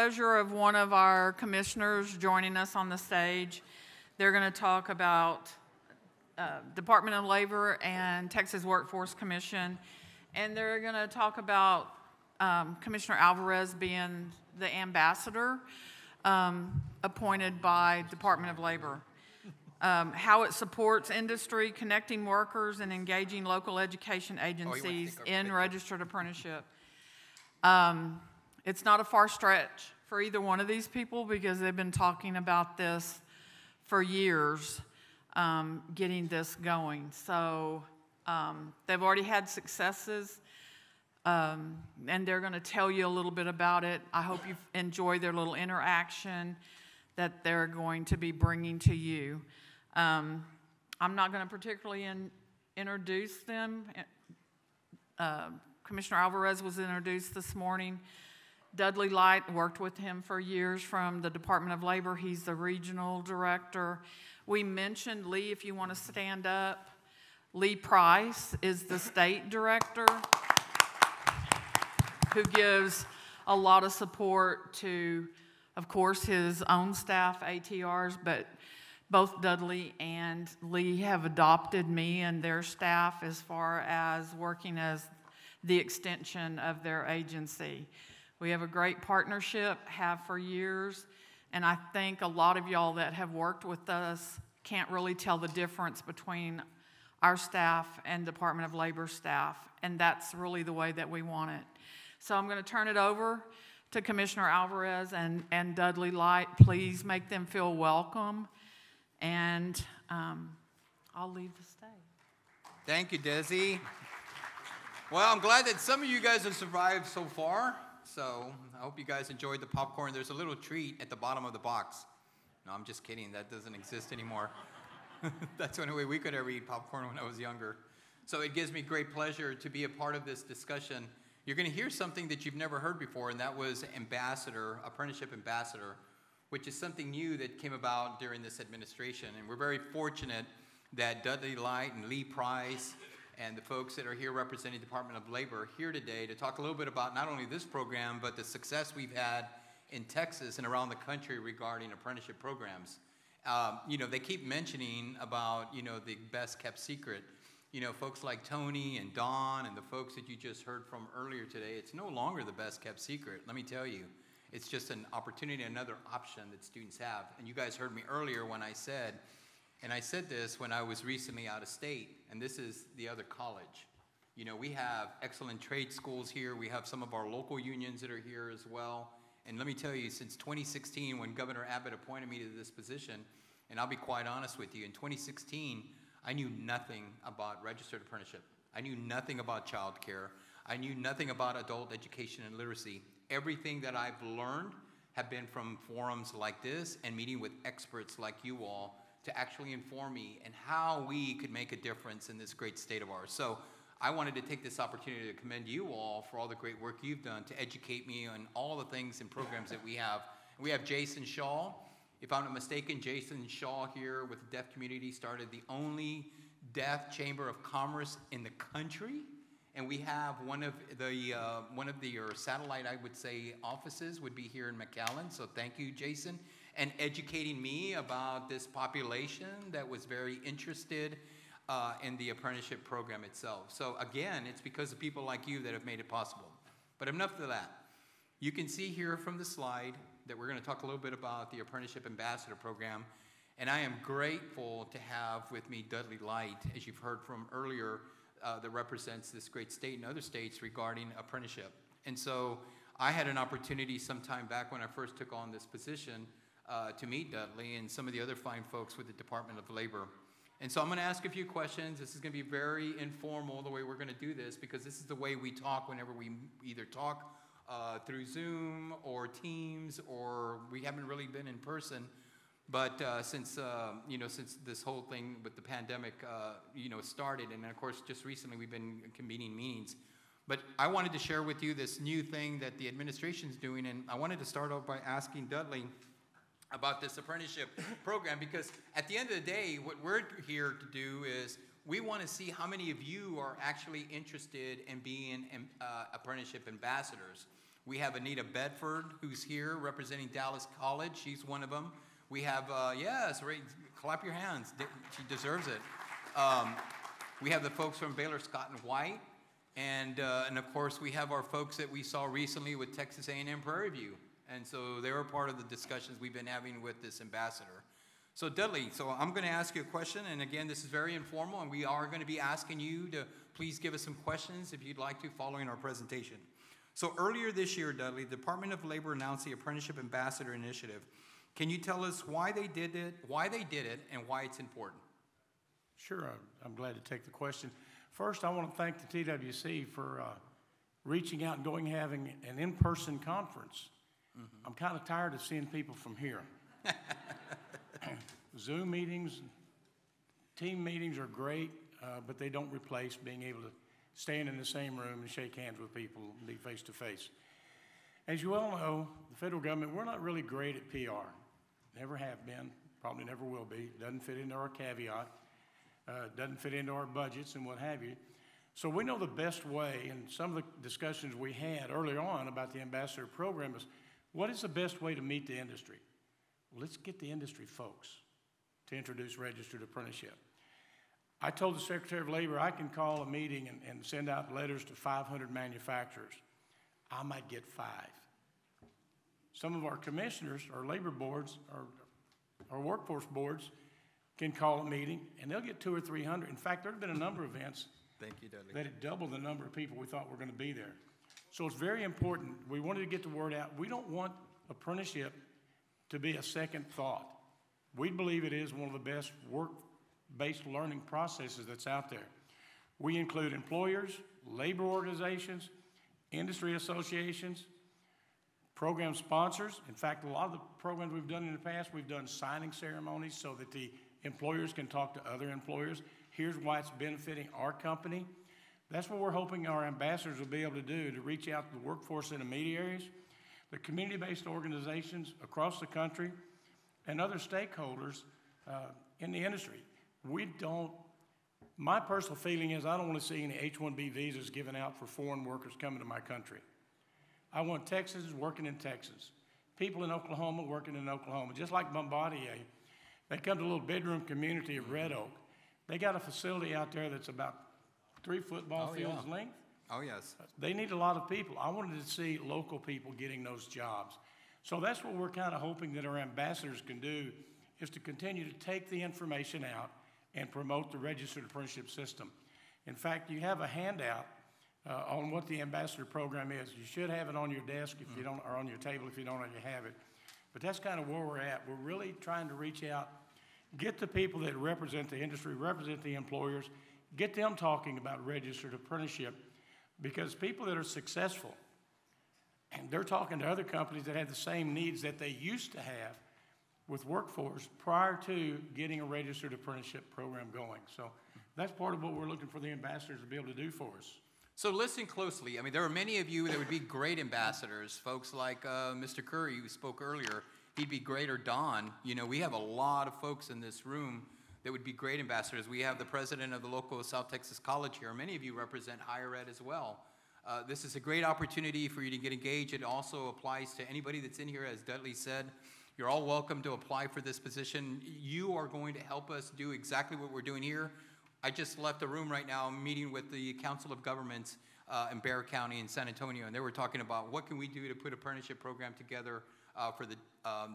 pleasure of one of our commissioners joining us on the stage. They're going to talk about Department of Labor and Texas Workforce Commission, and they're going to talk about Commissioner Alvarez being the ambassador appointed by Department of Labor. How it supports industry, connecting workers, and engaging local education agencies in registered apprenticeship. It's not a far stretch for either one of these people because they've been talking about this for years, getting this going. So they've already had successes, and they're going to tell you a little bit about it. I hope you enjoy their little interaction that they're going to be bringing to you. I'm not going to particularly introduce them. Commissioner Alvarez was introduced this morning. Dudley Light, worked with him for years from the Department of Labor. He's the regional director. We mentioned Lee, if you want to stand up. Lee Price is the state director who gives a lot of support to, of course, his own staff, ATRs, but both Dudley and Lee have adopted me and their staff as far as working as the extension of their agency. We have a great partnership, have for years, and I think a lot of y'all that have worked with us can't really tell the difference between our staff and Department of Labor staff, and that's really the way that we want it. So I'm going to turn it over to Commissioner Alvarez and Dudley Light. Please make them feel welcome, and I'll leave the stage. Thank you, Desi. Well, I'm glad that some of you guys have survived so far. So I hope you guys enjoyed the popcorn. There's a little treat at the bottom of the box. No, I'm just kidding. That doesn't exist anymore. That's the only way we could ever eat popcorn when I was younger. So it gives me great pleasure to be a part of this discussion. You're going to hear something that you've never heard before, and that was Ambassador, Apprenticeship Ambassador, which is something new that came about during this administration. And we're very fortunate that Dudley Light and Lee Price and the folks that are here representing the Department of Labor are here today to talk a little bit about not only this program, but the success we've had in Texas and around the country regarding apprenticeship programs. They keep mentioning about, the best kept secret. Folks like Tony and Don and the folks that you just heard from earlier today, it's no longer the best kept secret. Let me tell you, it's just an opportunity, another option that students have. And you guys heard me earlier when I said, and I said this when I was recently out of state, and this is the other college. We have excellent trade schools here. We have some of our local unions that are here as well. And let me tell you, since 2016, when Governor Abbott appointed me to this position, and I'll be quite honest with you, in 2016, I knew nothing about registered apprenticeship. I knew nothing about child care. I knew nothing about adult education and literacy. Everything that I've learned have been from forums like this and meeting with experts like you all to actually inform me and how we could make a difference in this great state of ours. So I wanted to take this opportunity to commend you all for all the great work you've done to educate me on all the things and programs that we have. We have Jason Shaw. If I'm not mistaken, Jason Shaw here with the deaf community started the only deaf chamber of commerce in the country. And we have one of the satellite, I would say, offices would be here in McAllen. So thank you, Jason. And educating me about this population that was very interested in the apprenticeship program itself. So again, it's because of people like you that have made it possible. But enough of that. You can see here from the slide that we're going to talk a little bit about the Apprenticeship Ambassador program. And I am grateful to have with me Dudley Light, as you've heard from earlier, that represents this great state and other states regarding apprenticeship. And so I had an opportunity sometime back when I first took on this position to meet Dudley and some of the other fine folks with the Department of Labor. And so I'm going to ask a few questions. This is going to be very informal, the way we're going to do this, because this is the way we talk whenever we either talk through Zoom or Teams, or we haven't really been in person. But since this whole thing with the pandemic, started, and of course, just recently we've been convening meetings. But I wanted to share with you this new thing that the administration's doing, and I wanted to start off by asking Dudley about this apprenticeship program, because at the end of the day, what we're here to do is we want to see how many of you are actually interested in being apprenticeship ambassadors. We have Anita Bedford, who's here representing Dallas College. She's one of them. We have, yes, right, clap your hands. She deserves it. We have the folks from Baylor Scott and White. And of course, we have our folks that we saw recently with Texas A&M Prairie View. And so they were part of the discussions we've been having with this ambassador. So Dudley, so I'm going to ask you a question. And again, this is very informal, and we are going to be asking you to please give us some questions if you'd like to following our presentation. So earlier this year, Dudley, the Department of Labor announced the Apprenticeship Ambassador Initiative. Can you tell us why they did it, and why it's important? Sure, I'm glad to take the question. First, I want to thank the TWC for reaching out and having an in-person conference. I'm kind of tired of seeing people from here. Zoom meetings, team meetings are great, but they don't replace being able to stand in the same room and shake hands with people and be face-to-face. As you all know, the federal government, we're not really great at PR. Never have been, probably never will be. Doesn't fit into our caveat. Doesn't fit into our budgets and what have you. So we know the best way, and some of the discussions we had earlier on about the ambassador program is, what is the best way to meet the industry? Well, let's get the industry folks to introduce registered apprenticeship. I told the Secretary of Labor I can call a meeting and send out letters to 500 manufacturers. I might get 5. Some of our commissioners, our labor boards, our workforce boards can call a meeting, and they'll get 200 or 300. In fact, there have been a number of events that had doubled the number of people we thought were going to be there. So it's very important. We wanted to get the word out. We don't want apprenticeship to be a second thought. We believe it is one of the best work-based learning processes that's out there. We include employers, labor organizations, industry associations, program sponsors. In fact, a lot of the programs we've done in the past, we've done signing ceremonies so that the employers can talk to other employers. Here's why it's benefiting our company. That's what we're hoping our ambassadors will be able to do, to reach out to the workforce intermediaries, the community-based organizations across the country, and other stakeholders in the industry. My personal feeling is I don't want to see any H-1B visas given out for foreign workers coming to my country. I want Texans working in Texas, people in Oklahoma working in Oklahoma, just like Bombardier. They come to a little bedroom community of Red Oak. They got a facility out there that's about 3 football fields length. Oh, yes. They need a lot of people. I wanted to see local people getting those jobs. So that's what we're kind of hoping that our ambassadors can do, is to continue to take the information out and promote the registered apprenticeship system. In fact, you have a handout on what the ambassador program is. You should have it on your desk if you don't, or on your table if you don't already have it. But that's kind of where we're at. We're really trying to reach out, get the people that represent the industry, represent the employers, get them talking about registered apprenticeship, because people that are successful, and they're talking to other companies that have the same needs that they used to have with workforce prior to getting a registered apprenticeship program going. So that's part of what we're looking for the ambassadors to be able to do for us. So listen closely. I mean, there are many of you that would be great ambassadors, folks like Mr. Curry, who spoke earlier. He'd be great, or Don. You know, we have a lot of folks in this room that would be great ambassadors. We have the president of the local South Texas College here. Many of you represent higher ed as well. This is a great opportunity for you to get engaged. It also applies to anybody that's in here, as Dudley said. You're all welcome to apply for this position. You are going to help us do exactly what we're doing here. I just left the room right now meeting with the Council of Governments in Bexar County in San Antonio, and they were talking about what can we do to put a apprenticeship program together for the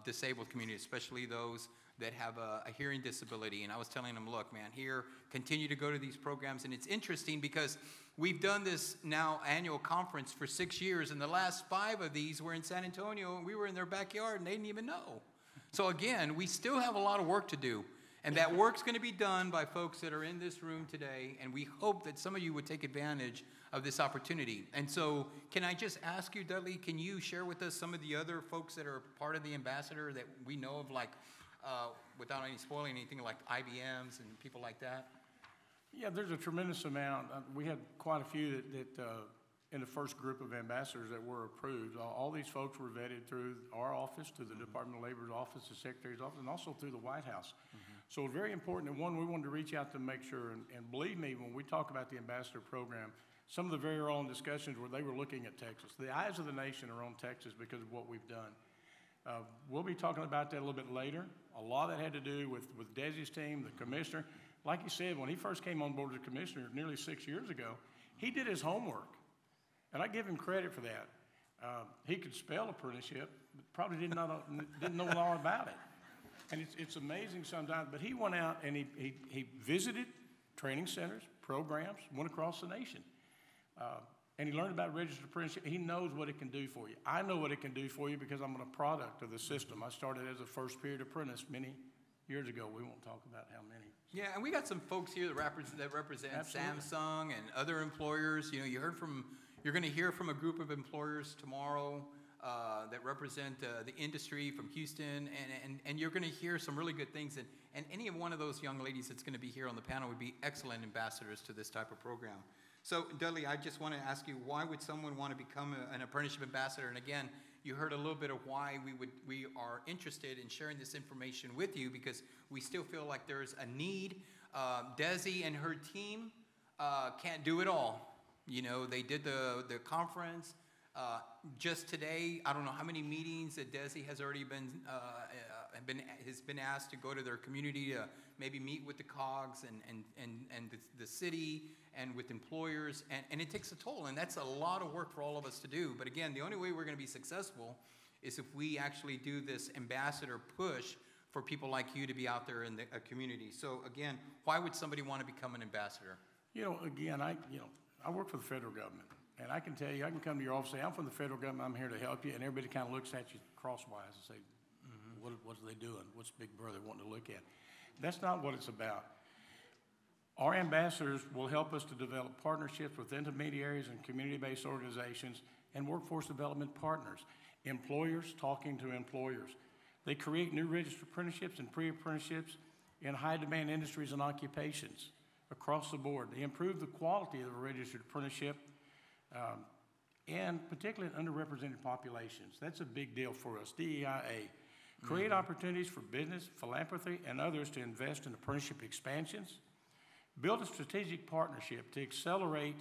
disabled community, especially those that have a hearing disability. And I was telling them, look, man, here, continue to go to these programs. And it's interesting because we've done this now annual conference for 6 years, and the last 5 of these were in San Antonio, and we were in their backyard, and they didn't even know. So again, we still have a lot of work to do. And that work's going to be done by folks that are in this room today, and we hope that some of you would take advantage of this opportunity. And so can I just ask you, Dudley, can you share with us some of the other folks that are part of the ambassador that we know of, like, without any spoiling anything, like IBMs and people like that? Yeah, there's a tremendous amount. We had quite a few that in the first group of ambassadors that were approved. All these folks were vetted through our office, through the Department of Labor's office, the Secretary's office, and also through the White House. So it's very important. And one, we wanted to reach out to make sure, and believe me, when we talk about the ambassador program, some of the very early discussions where they were looking at Texas. The eyes of the nation are on Texas because of what we've done. We'll be talking about that a little bit later. A lot of that had to do with Desi's team, the commissioner. Like he said, when he first came on board as commissioner nearly 6 years ago, he did his homework. And I give him credit for that. He could spell apprenticeship, but probably didn't know a lot about it. And it's amazing sometimes, but he went out and he visited training centers, programs, went across the nation. And he learned about registered apprenticeship. He knows what it can do for you. I know what it can do for you because I'm a product of the system. I started as a first period apprentice many years ago. We won't talk about how many. Yeah, and we got some folks here that represent Absolutely. Samsung and other employers. You know, you're going to hear from a group of employers tomorrow that represent the industry from Houston, and you're going to hear some really good things. And any one of those young ladies that's going to be here on the panel would be excellent ambassadors to this type of program. So, Dudley, I just want to ask you, why would someone want to become an apprenticeship ambassador? And again, you heard a little bit of why we are interested in sharing this information with you, because we still feel like there's a need. Desi and her team can't do it all. You know, they did the conference. Just today, I don't know how many meetings that Desi has already been asked to go to their community to maybe meet with the COGS and the city and with employers, and it takes a toll, and that's a lot of work for all of us to do. But again, the only way we're going to be successful is if we actually do this ambassador push for people like you to be out there in the community. So again, why would somebody want to become an ambassador? You know, again, I work for the federal government, and I can tell you, I can come to your office and say, I'm from the federal government, I'm here to help you, and everybody kind of looks at you crosswise and say, what are they doing? What's Big Brother wanting to look at? That's not what it's about. Our ambassadors will help us to develop partnerships with intermediaries and community-based organizations and workforce development partners, employers talking to employers. They create new registered apprenticeships and pre-apprenticeships in high-demand industries and occupations across the board. They improve the quality of a registered apprenticeship and particularly in underrepresented populations. That's a big deal for us, DEIA. Create opportunities for business, philanthropy, and others to invest in apprenticeship expansions. Build a strategic partnership to accelerate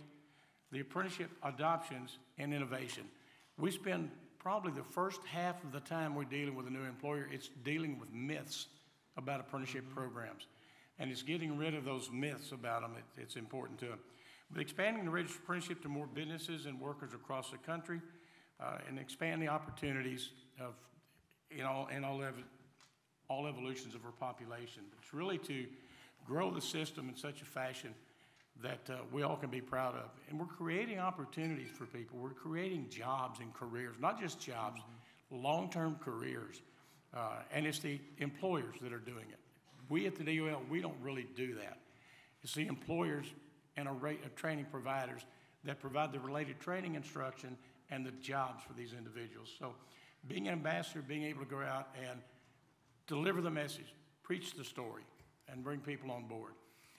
the apprenticeship adoptions and innovation. We spend probably the first half of the time we're dealing with a new employer, it's dealing with myths about apprenticeship programs. And it's getting rid of those myths about them. It's important to them. But expanding the registered apprenticeship to more businesses and workers across the country and expand the opportunities of in all evolutions of our population. It's really to grow the system in such a fashion that we all can be proud of. And we're creating opportunities for people. We're creating jobs and careers, not just jobs, long-term careers. And it's the employers that are doing it. We at the DOL, we don't really do that. It's the employers and our training providers that provide the related training instruction and the jobs for these individuals. So being an ambassador, being able to go out and deliver the message, preach the story, and bring people on board.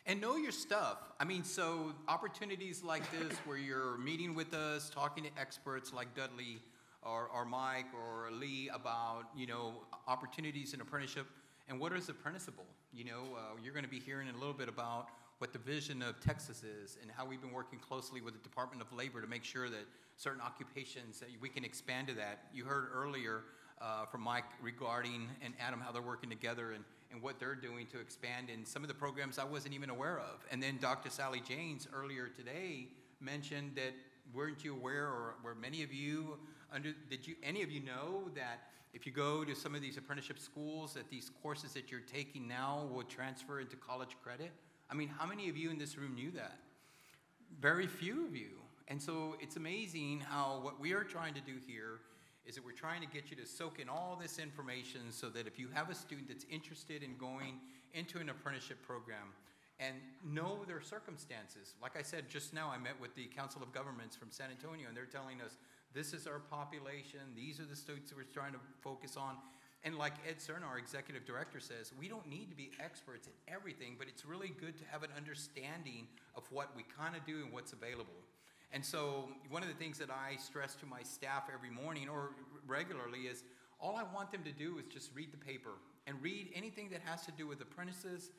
And know your stuff. I mean, so opportunities like this where you're meeting with us, talking to experts like Dudley or Mike or Lee about, you know, opportunities in apprenticeship and what is apprenticeable. You know, you're going to be hearing in a little bit about what the vision of Texas is and how we've been working closely with the Department of Labor to make sure that certain occupations, that we can expand to that. You heard earlier from Mike regarding, and Adam, how they're working together and what they're doing to expand in some of the programs I wasn't even aware of. And then Dr. Sally Janes earlier today mentioned that, weren't you aware, or were many of you, any of you know that if you go to some of these apprenticeship schools, that these courses that you're taking now will transfer into college credit? I mean, how many of you in this room knew that? Very few of you. And so it's amazing how what we are trying to do here is that we're trying to get you to soak in all this information so that if you have a student that's interested in going into an apprenticeship program and know their circumstances. Like I said, just now I met with the Council of Governments from San Antonio, and they're telling us, this is our population, these are the students that we're trying to focus on. And like Ed Cern, our executive director, says, we don't need to be experts at everything, but it's really good to have an understanding of what we kind of do and what's available. And so one of the things that I stress to my staff every morning or regularly is all I want them to do is just read the paper and read anything that has to do with apprentices,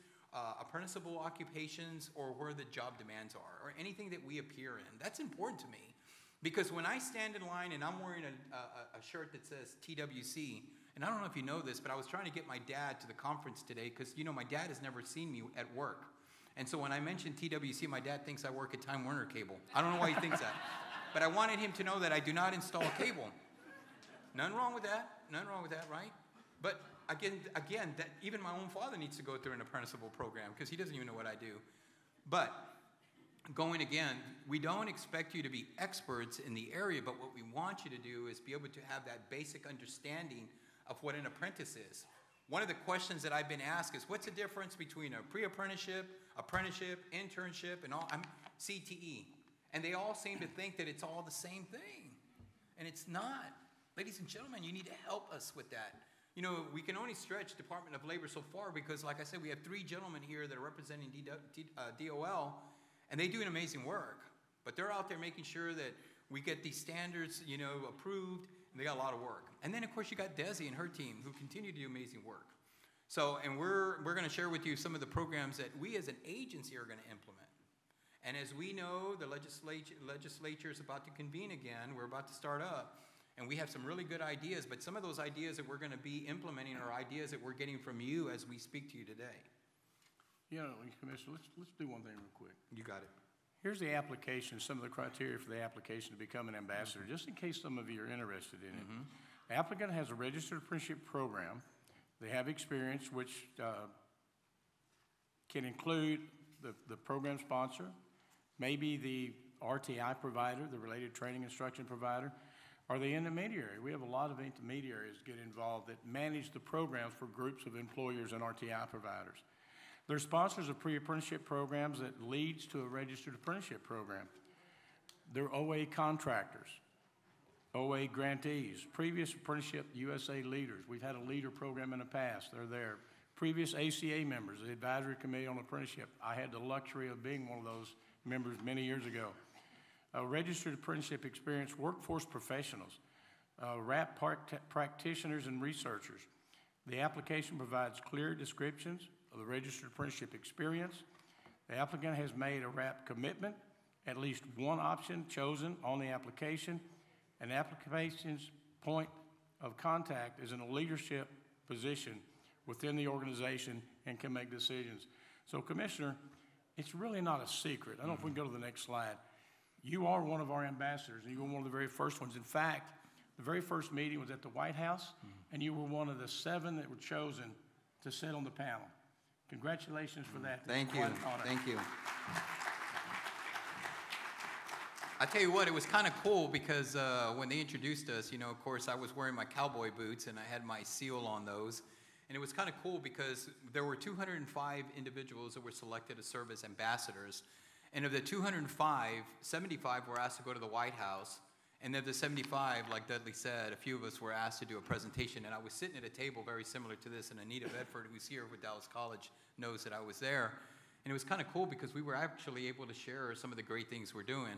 apprenticeable occupations or where the job demands are, or anything that we appear in. That's important to me. Because when I stand in line and I'm wearing a shirt that says TWC, and I don't know if you know this, but I was trying to get my dad to the conference today because, you know, my dad has never seen me at work. And so when I mentioned TWC, my dad thinks I work at Time Warner Cable. I don't know why he thinks that. But I wanted him to know that I do not install cable. Nothing wrong with that. Nothing wrong with that, right? But again, that even my own father needs to go through an apprenticeable program because he doesn't even know what I do. But going again, we don't expect you to be experts in the area, but what we want you to do is be able to have that basic understanding of what an apprentice is. One of the questions that I've been asked is, what's the difference between a pre-apprenticeship, apprenticeship, internship, and all CTE? And they all seem to think that it's all the same thing. And it's not. Ladies and gentlemen, you need to help us with that. You know, we can only stretch Department of Labor so far because, like I said, we have 3 gentlemen here that are representing DOL, and they do an amazing work. But they're out there making sure that we get these standards, you know, approved, and they got a lot of work. And then, of course, you got Desi and her team who continue to do amazing work. So, and we're going to share with you some of the programs that we as an agency are going to implement. And as we know, the legislature is about to convene again. We're about to start up. And we have some really good ideas, but some of those ideas that we're going to be implementing are ideas that we're getting from you as we speak to you today. You know, Commissioner, let's do one thing real quick. You got it. Here's the application, some of the criteria for the application to become an ambassador, just in case some of you are interested in it. The applicant has a registered apprenticeship program. They have experience, which can include the program sponsor, maybe the RTI provider, the related training instruction provider, or the intermediary. We have a lot of intermediaries get involved that manage the programs for groups of employers and RTI providers. They're sponsors of pre-apprenticeship programs that leads to a registered apprenticeship program. They're OA contractors, OA grantees, previous Apprenticeship USA leaders. We've had a leader program in the past. They're there. Previous ACA members, the Advisory Committee on Apprenticeship. I had the luxury of being one of those members many years ago. Registered apprenticeship experience, workforce professionals, RAP practitioners and researchers. The application provides clear descriptions of the registered apprenticeship experience. The applicant has made a RAP commitment, at least one option chosen on the application, and the application's point of contact is in a leadership position within the organization and can make decisions. So, Commissioner, it's really not a secret. I don't know if we can go to the next slide. You are one of our ambassadors, and you were one of the very first ones. In fact, the very first meeting was at the White House, and you were one of the 7 that were chosen to sit on the panel. Congratulations for that. Thank you. Thank you. I tell you what, it was kind of cool because when they introduced us, you know, of course, I was wearing my cowboy boots, and I had my seal on those. And it was kind of cool because there were 205 individuals that were selected to serve as ambassadors. And of the 205, 75 were asked to go to the White House. And of the 75, like Dudley said, a few of us were asked to do a presentation. And I was sitting at a table very similar to this, and Anita Bedford, who's here with Dallas College, knows that I was there. And it was kind of cool because we were actually able to share some of the great things we're doing.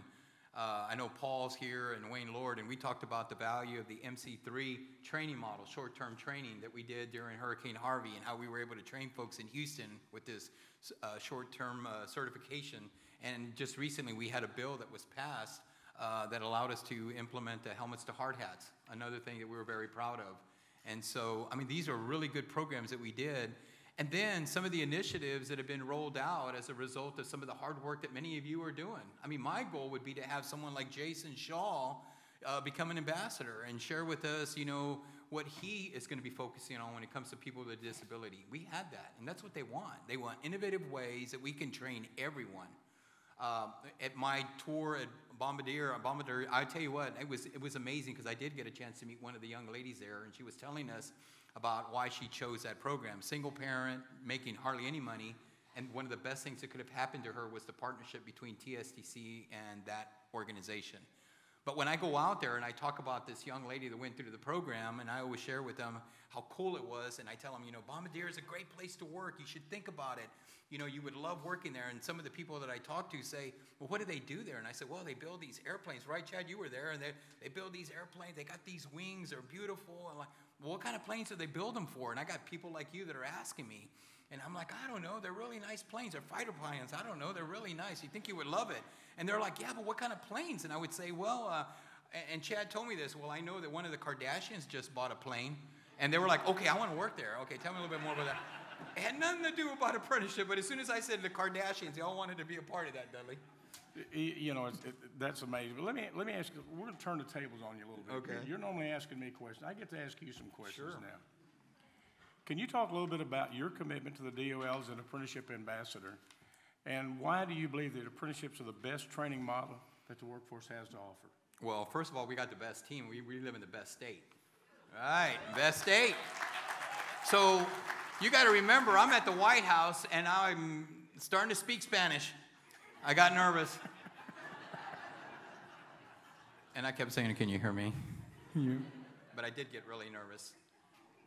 I know Paul's here and Wayne Lord, and we talked about the value of the MC3 training model, short-term training that we did during Hurricane Harvey, and how we were able to train folks in Houston with this short-term certification. And just recently, we had a bill that was passed that allowed us to implement the helmets to hard hats, another thing that we were very proud of. And so, I mean, these are really good programs that we did. And then some of the initiatives that have been rolled out as a result of some of the hard work that many of you are doing. I mean, my goal would be to have someone like Jason Shaw become an ambassador and share with us, you know, what he is going to be focusing on when it comes to people with a disability. We had that, and that's what they want. They want innovative ways that we can train everyone. At my tour at Bombardier, I tell you what, it was amazing because I did get a chance to meet one of the young ladies there, and she was telling us about why she chose that program. Single parent, making hardly any money, and one of the best things that could have happened to her was the partnership between TSTC and that organization. But when I go out there and I talk about this young lady that went through the program, and I always share with them how cool it was, and I tell them, you know, Bombardier is a great place to work. You should think about it. You know, you would love working there. And some of the people that I talk to say, well, what do they do there? And I said, well, they build these airplanes. Right, Chad? You were there. And they build these airplanes. They got these wings. They're beautiful. And like, well, what kind of planes do they build them for? And I got people like you that are asking me. And I'm like, I don't know, they're really nice planes. They're fighter planes. I don't know, they're really nice. You think you would love it. And they're like, yeah, but what kind of planes? And I would say, well, and Chad told me this, well, I know that one of the Kardashians just bought a plane. And they were like, okay, I want to work there. Okay, tell me a little bit more about that. It had nothing to do about apprenticeship, but as soon as I said the Kardashians, they all wanted to be a part of that, Dudley. You know, that's amazing. But let me ask you, we're going to turn the tables on you a little bit. Okay. You're normally asking me questions. I get to ask you some questions Sure. now. Can you talk a little bit about your commitment to the DOL as an Apprenticeship Ambassador, and why do you believe that apprenticeships are the best training model that the workforce has to offer? Well, first of all, we got the best team. We live in the best state. All right, best state. So you got to remember, I'm at the White House, and I'm starting to speak Spanish. I got nervous. And I kept saying, can you hear me? But I did get really nervous.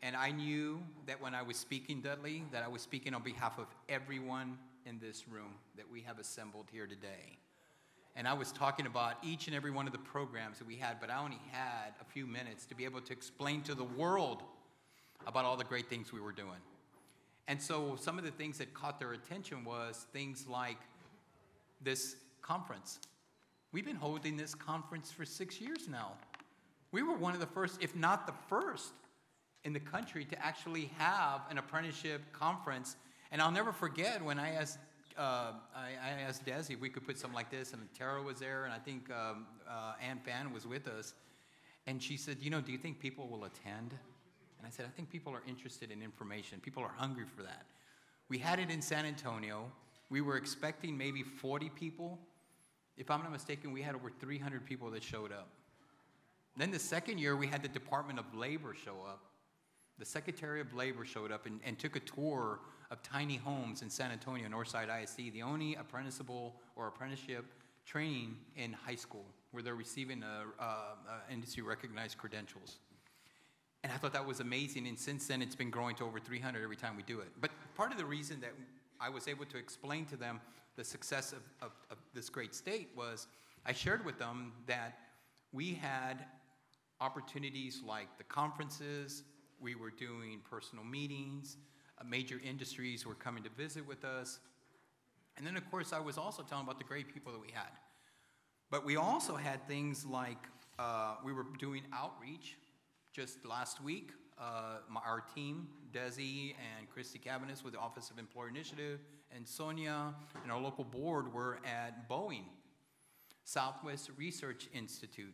And I knew that when I was speaking, Dudley, that I was speaking on behalf of everyone in this room that we have assembled here today. And I was talking about each and every one of the programs that we had, but I only had a few minutes to be able to explain to the world about all the great things we were doing. And so some of the things that caught their attention was things like this conference. We've been holding this conference for 6 years now. We were one of the first, if not the first, in the country to actually have an apprenticeship conference. And I'll never forget when I asked Desi if we could put something like this, and Tara was there, and I think Ann Fan was with us. And she said, you know, do you think people will attend? And I said, I think people are interested in information. People are hungry for that. We had it in San Antonio. We were expecting maybe 40 people. If I'm not mistaken, we had over 300 people that showed up. Then the second year, we had the Department of Labor show up. The Secretary of Labor showed up and took a tour of tiny homes in San Antonio, Northside ISD, the only apprenticeable or apprenticeship training in high school where they're receiving industry-recognized credentials. And I thought that was amazing, and since then it's been growing to over 300 every time we do it. But part of the reason that I was able to explain to them the success of this great state was I shared with them that we had opportunities like the conferences, we were doing personal meetings, major industries were coming to visit with us. And then, of course, I was also telling about the great people that we had. But we also had things like we were doing outreach just last week. Our team, Desi and Christy Cabanis with the Office of Employer Initiative, and Sonia and our local board were at Boeing, Southwest Research Institute.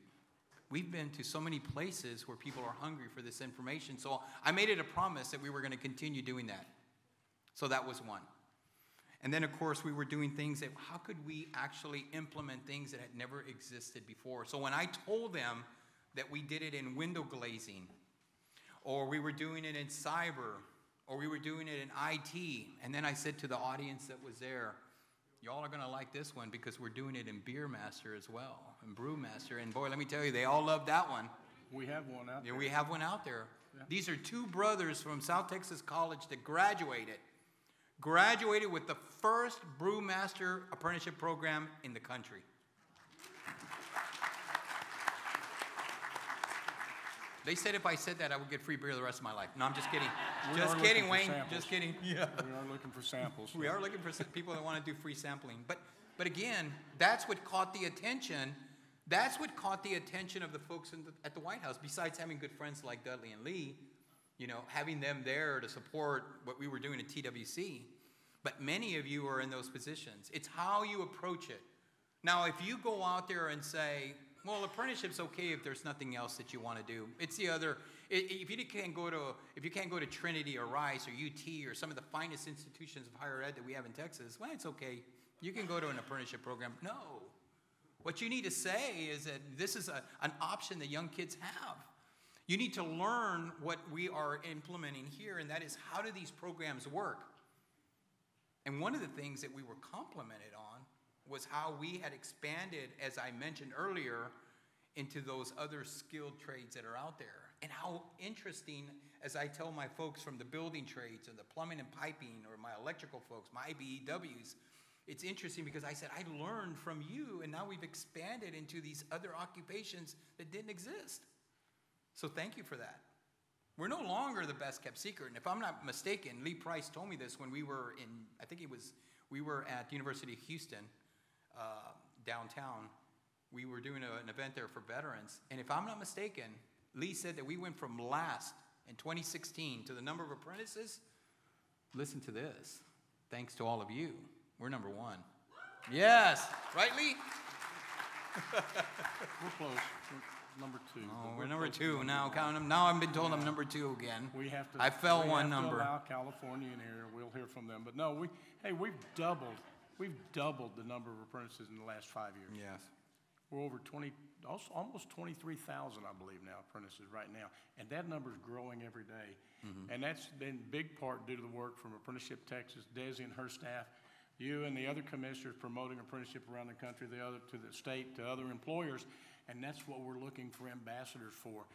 We've been to so many places where people are hungry for this information. So I made it a promise that we were going to continue doing that. So that was one. And then, of course, we were doing things that, how could we actually implement things that had never existed before? So when I told them that we did it in window glazing, or we were doing it in cyber, or we were doing it in IT, and then I said to the audience that was there, y'all are going to like this one because we're doing it in Beer Master as well, and Brewmaster. And boy, let me tell you, they all love that one. We have one out there. Yeah, we have one out there. Yeah. These are two brothers from South Texas College that graduated with the first Brewmaster apprenticeship program in the country. They said if I said that, I would get free beer the rest of my life. No, I'm just kidding. Just kidding, Wayne. Just kidding. Yeah. We are looking for samples. We are looking for people that want to do free sampling. But again, that's what caught the attention. That's what caught the attention of the folks at the White House. Besides having good friends like Dudley and Lee, you know, having them there to support what we were doing at TWC. But many of you are in those positions. It's how you approach it. Now, if you go out there and say, well, apprenticeship's okay if there's nothing else that you want to do. It's the other. If you can't go to Trinity or Rice or UT or some of the finest institutions of higher ed that we have in Texas, well, it's okay. You can go to an apprenticeship program. No. What you need to say is that this is an option that young kids have. You need to learn what we are implementing here, and that is, how do these programs work? And one of the things that we were complimented on was how we had expanded, as I mentioned earlier, into those other skilled trades that are out there. And how interesting, as I tell my folks from the building trades and the plumbing and piping, or my electrical folks, my IBEWs, it's interesting because I said, I learned from you, and now we've expanded into these other occupations that didn't exist. So thank you for that. We're no longer the best kept secret. And if I'm not mistaken, Lee Price told me this when we were we were at the University of Houston, downtown. We were doing an event there for veterans. And if I'm not mistaken, Lee said that we went from last in 2016 to the number of apprentices. Listen to this. Thanks to all of you, we're number 1. Yes. Right, Lee? We're close. We're number 2. Oh, we're number 2 now. Count them. Now I've been told I'm number 2 again. We have to. I fell we one have number. To allow California in here. We'll hear from them. But no, we've doubled the number of apprentices in the last 5 years. Yes. We're over almost 23,000, I believe now, apprentices right now. And that number is growing every day. Mm-hmm. And that's been big part due to the work from Apprenticeship Texas, Desi and her staff, you and the other commissioners promoting apprenticeship around the country, to the state, to other employers. And that's what we're looking for ambassadors for.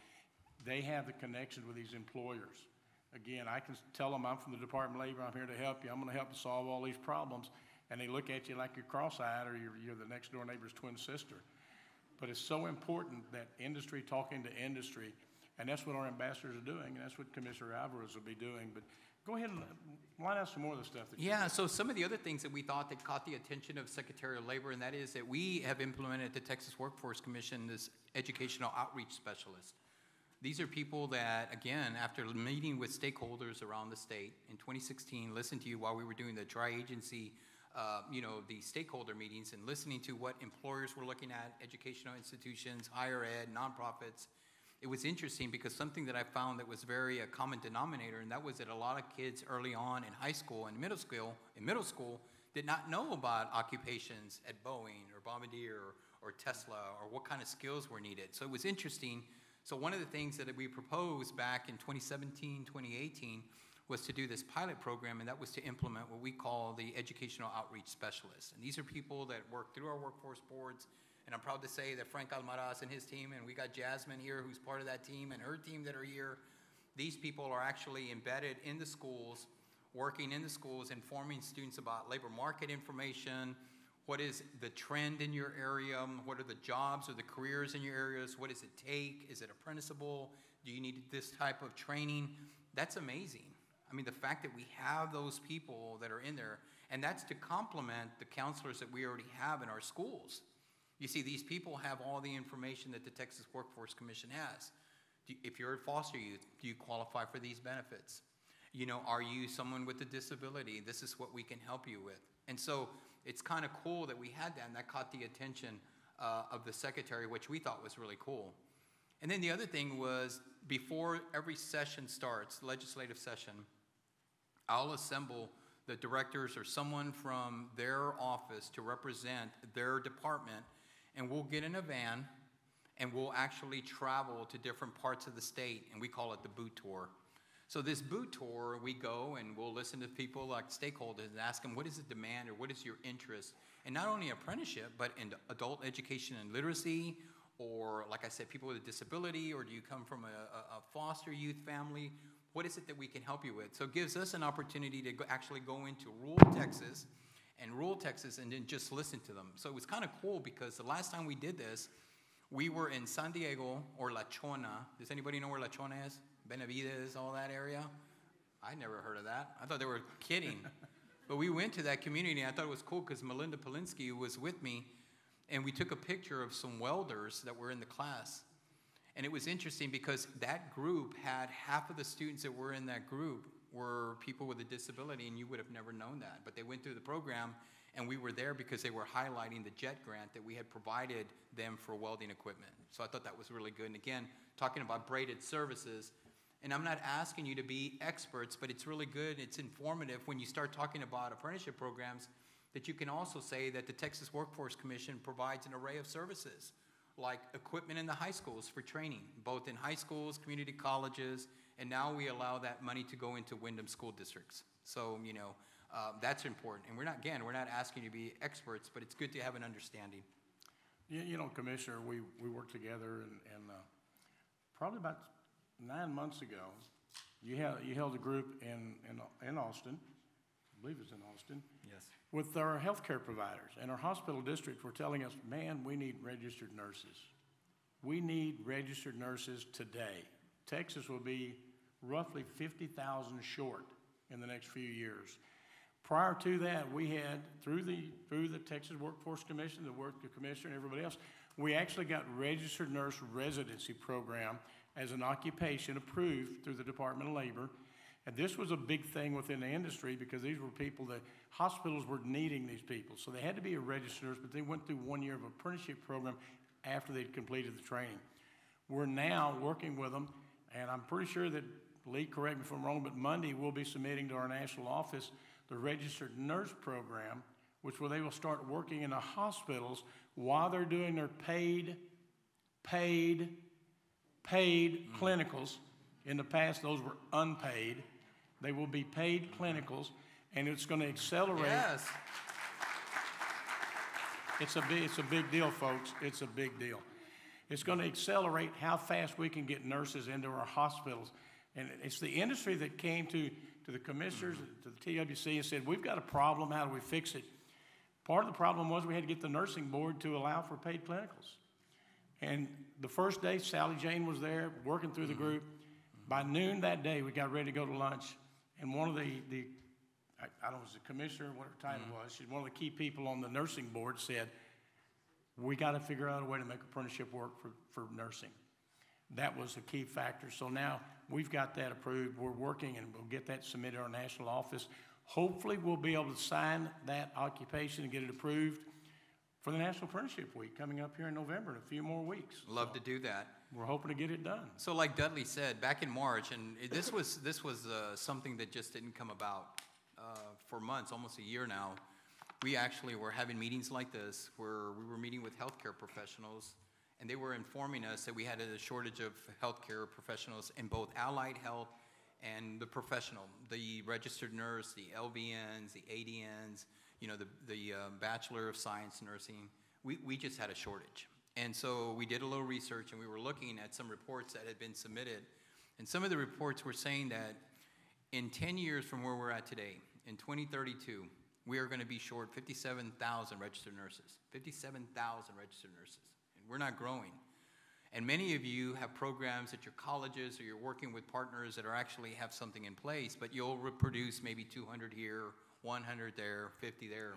They have the connection with these employers. Again, I can tell them I'm from the Department of Labor, I'm here to help you, I'm going to help you solve all these problems. And they look at you like you're cross-eyed or you're the next door neighbor's twin sister. But it's so important that industry talking to industry, and that's what our ambassadors are doing, and that's what Commissioner Alvarez will be doing. But go ahead and line out some more of the stuff that you did. So some of the other things that we thought that caught the attention of Secretary of Labor, and that is that we have implemented at the Texas Workforce Commission this educational outreach specialist. These are people that, again, after meeting with stakeholders around the state in 2016, listened to you while we were doing the tri-agency the stakeholder meetings and listening to what employers were looking at, educational institutions, higher ed, nonprofits. It was interesting because something that I found that was very a common denominator, and that was that a lot of kids early on in high school and middle school did not know about occupations at Boeing or Bombardier or Tesla or what kind of skills were needed. So it was interesting. So one of the things that we proposed back in 2017, 2018 was to do this pilot program, and that was to implement what we call the educational outreach specialists. And these are people that work through our workforce boards, and I'm proud to say that Frank Almaraz and his team, and we got Jasmine here who's part of that team, and her team that are here. These people are actually embedded in the schools, working in the schools, informing students about labor market information, what is the trend in your area, what are the jobs or the careers in your areas, what does it take, is it apprenticeable, do you need this type of training? That's amazing. I mean, the fact that we have those people that are in there, and that's to complement the counselors that we already have in our schools. You see, these people have all the information that the Texas Workforce Commission has. If you're a foster youth, do you qualify for these benefits? Are you someone with a disability? This is what we can help you with. And so it's kind of cool that we had that, and that caught the attention of the secretary, which we thought was really cool. And then the other thing was, before every session starts, legislative session, I'll assemble the directors or someone from their office to represent their department, and we'll get in a van, and we'll actually travel to different parts of the state, and we call it the boot tour. So this boot tour, we go and we'll listen to people like stakeholders and ask them, what is the demand or what is your interest? And not only apprenticeship, but in adult education and literacy, or like I said, people with a disability, or do you come from a foster youth family? What is it that we can help you with? So it gives us an opportunity to actually go into rural Texas and then just listen to them. So it was kind of cool because the last time we did this, we were in San Diego or La Chona. Does anybody know where La Chona is? Benavides, all that area? I never heard of that. I thought they were kidding. But we went to that community, and I thought it was cool because Melinda Polinsky was with me, and we took a picture of some welders that were in the class. And it was interesting because that group had half of the students that were in that group were people with a disability, and you would have never known that. But they went through the program, and we were there because they were highlighting the JET grant that we had provided them for welding equipment. So I thought that was really good. And again, talking about braided services, and I'm not asking you to be experts, but it's really good, it's informative when you start talking about apprenticeship programs, that you can also say that the Texas Workforce Commission provides an array of services, like equipment in the high schools for training, both in high schools, community colleges, and now we allow that money to go into Wyndham school districts. So, that's important. And we're not asking you to be experts, but it's good to have an understanding. Commissioner, we worked together, and probably about 9 months ago, you held a group in Austin, I believe it's in Austin. Yes. With our healthcare providers, and our hospital districts were telling us, man, we need registered nurses. We need registered nurses today. Texas will be roughly 50,000 short in the next few years. Prior to that, we had, through the Texas Workforce Commission, the Work Commissioner, and everybody else, we actually got registered nurse residency program as an occupation approved through the Department of Labor. And this was a big thing within the industry because these were people that hospitals were needing these people. So they had to be a registered nurse, but they went through 1 year of apprenticeship program after they'd completed the training. We're now working with them, and I'm pretty sure that, Lee, correct me if I'm wrong, but Monday we'll be submitting to our national office the registered nurse program, which where they will start working in the hospitals while they're doing their paid clinicals. In the past, those were unpaid. They will be paid clinicals, and it's going to accelerate. Yes. It's a big deal, folks. It's a big deal. It's going to accelerate how fast we can get nurses into our hospitals. And it's the industry that came to the commissioners, to the TWC, and said, we've got a problem, how do we fix it? Part of the problem was we had to get the nursing board to allow for paid clinicals. And the first day, Sally Jane was there working through the group. By noon that day, we got ready to go to lunch, and one of I don't know, it was the commissioner, whatever title it was, she's one of the key people on the nursing board, said, we got to figure out a way to make apprenticeship work for nursing. That was a key factor. So now we've got that approved. We're working, and we'll get that submitted to our national office. Hopefully, we'll be able to sign that occupation and get it approved for the National Apprenticeship Week coming up here in November in a few more weeks. Love to do that. We're hoping to get it done. So like Dudley said, back in March, and this was something that just didn't come about for months, almost a year now. We actually were having meetings like this where we were meeting with healthcare professionals, and they were informing us that we had a shortage of healthcare professionals in both allied health and the professional, the registered nurse, the LVNs, the ADNs, you know, the Bachelor of Science Nursing. We just had a shortage. And so we did a little research, and we were looking at some reports that had been submitted. And some of the reports were saying that in 10 years from where we're at today, in 2032, we are going to be short 57,000 registered nurses. 57,000 registered nurses. And we're not growing. And many of you have programs at your colleges, or you're working with partners that are actually have something in place, but you'll reproduce maybe 200 here, 100 there, 50 there.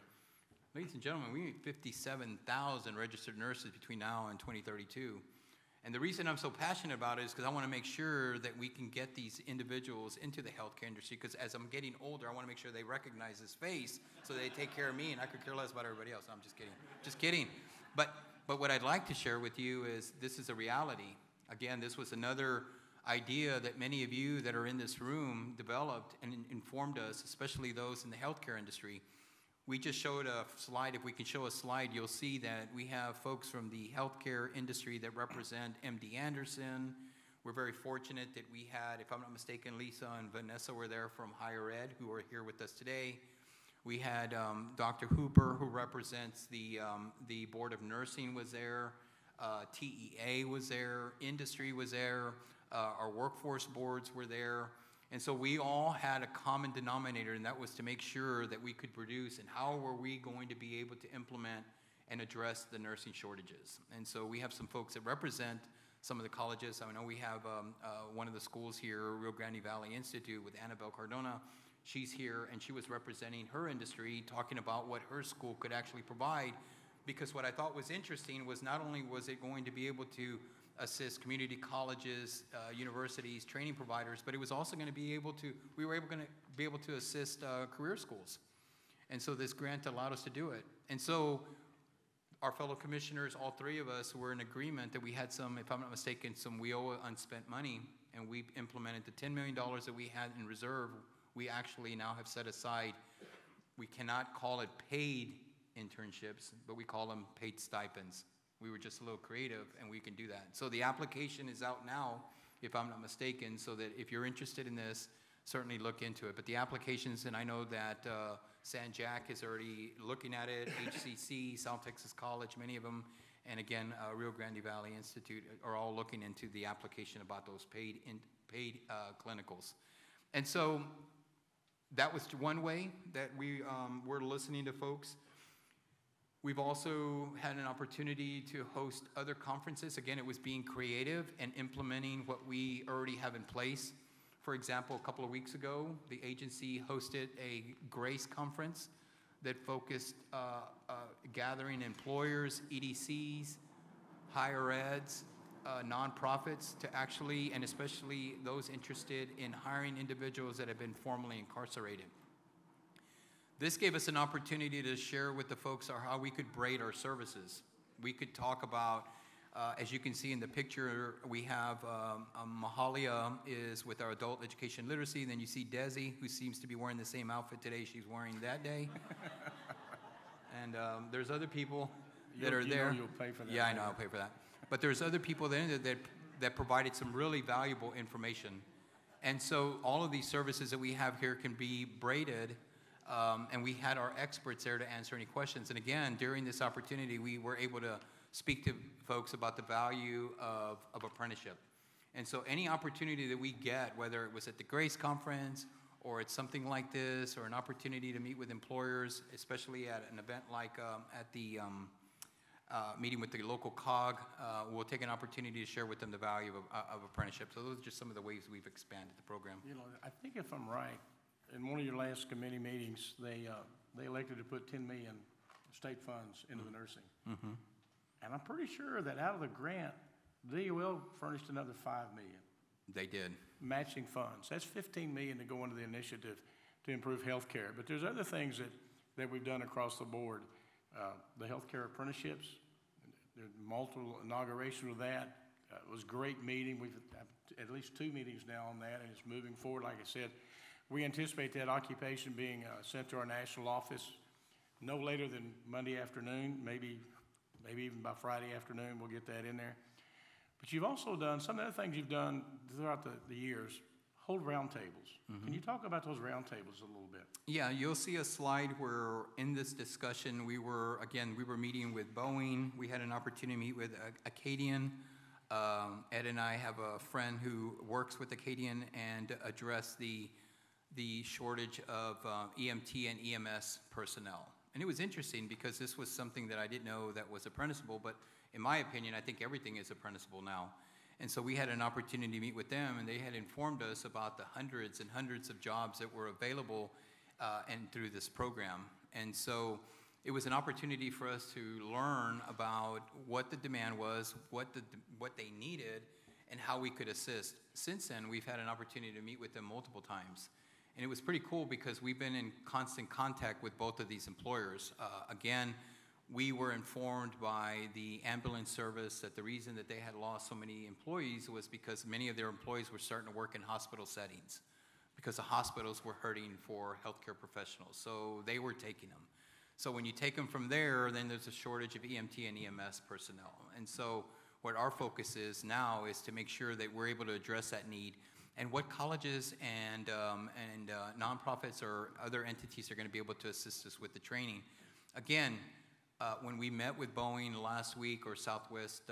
Ladies and gentlemen, we need 57,000 registered nurses between now and 2032. And the reason I'm so passionate about it is because I want to make sure that we can get these individuals into the healthcare industry, because as I'm getting older, I want to make sure they recognize this face so they take care of me, and I could care less about everybody else. No, I'm just kidding. Just kidding. But what I'd like to share with you is this is a reality. Again, this was another idea that many of you that are in this room developed and informed us, especially those in the healthcare industry. We just showed a slide. If we can show a slide, you'll see that we have folks from the healthcare industry that represent MD Anderson. We're very fortunate that we had, if I'm not mistaken, Lisa and Vanessa were there from higher ed, who are here with us today. We had Dr. Hooper, who represents the Board of Nursing, was there. TEA was there. Industry was there. Our workforce boards were there. And so we all had a common denominator, and that was to make sure that we could produce, and how were we going to be able to implement and address the nursing shortages. And so we have some folks that represent some of the colleges. I know we have one of the schools here, Rio Grande Valley Institute, with Annabelle Cardona. She's here, and she was representing her industry, talking about what her school could actually provide, because what I thought was interesting was not only was it going to be able to assist community colleges, universities, training providers, but it was also going to be able to, we were going to be able to assist career schools. And so this grant allowed us to do it. And so our fellow commissioners, all three of us, were in agreement that we had some, if I'm not mistaken, some WIOA unspent money, and we implemented the $10 million that we had in reserve. We actually now have set aside, we cannot call it paid internships, but we call them paid stipends. We were just a little creative, and we can do that. So the application is out now, if I'm not mistaken, so that if you're interested in this, certainly look into it. But the applications, and I know that San Jac is already looking at it, HCC, South Texas College, many of them, and again, Rio Grande Valley Institute are all looking into the application about those paid clinicals. And so that was one way that we were listening to folks. We've also had an opportunity to host other conferences. Again, it was being creative and implementing what we already have in place. For example, a couple of weeks ago, the agency hosted a GRACE conference that focused gathering employers, EDCs, higher eds, nonprofits to actually, and especially those interested in hiring individuals that have been formerly incarcerated. This gave us an opportunity to share with the folks how we could braid our services. We could talk about, as you can see in the picture, we have Mahalia is with our adult education literacy. Then you see Desi, who seems to be wearing the same outfit today she's wearing that day. And there's other people that are there. You'll pay for that. Yeah, I know, I'll pay for that. But there's other people that provided some really valuable information. And so all of these services that we have here can be braided, and we had our experts there to answer any questions. And again, during this opportunity, we were able to speak to folks about the value of apprenticeship. And so any opportunity that we get, whether it was at the GRACE conference, or it's something like this, or an opportunity to meet with employers, especially at an event like at the meeting with the local COG, we'll take an opportunity to share with them the value of apprenticeship. So those are just some of the ways we've expanded the program. You know, I think if I'm right, in one of your last committee meetings, they elected to put $10 million state funds into the nursing. Mm-hmm. And I'm pretty sure that out of the grant, DOL furnished another $5 million. They did. Matching funds. That's $15 million to go into the initiative to improve health care. But there's other things that we've done across the board. The healthcare apprenticeships, there's multiple inaugurations of that. It was a great meeting. We've had at least 2 meetings now on that, and it's moving forward. Like I said, we anticipate that occupation being sent to our national office no later than Monday afternoon, maybe even by Friday afternoon we'll get that in there. But you've also done, some of the things you've done throughout the years, hold roundtables. Mm-hmm. Can you talk about those roundtables a little bit? Yeah, you'll see a slide where in this discussion we were meeting with Boeing. We had an opportunity to meet with Acadian. Ed and I have a friend who works with Acadian and address the shortage of EMT and EMS personnel. And it was interesting because this was something that I didn't know that was apprenticeable, but in my opinion, I think everything is apprenticeable now. And so we had an opportunity to meet with them, and they had informed us about the hundreds and hundreds of jobs that were available and through this program. And so it was an opportunity for us to learn about what the demand was, what they needed, and how we could assist. Since then, we've had an opportunity to meet with them multiple times. And it was pretty cool because we've been in constant contact with both of these employers. Again, we were informed by the ambulance service that the reason that they had lost so many employees was because many of their employees were starting to work in hospital settings because the hospitals were hurting for healthcare professionals. So they were taking them. So when you take them from there, then there's a shortage of EMT and EMS personnel. And so what our focus is now is to make sure that we're able to address that need and what colleges and nonprofits or other entities are going to be able to assist us with the training. Again, when we met with Boeing last week or Southwest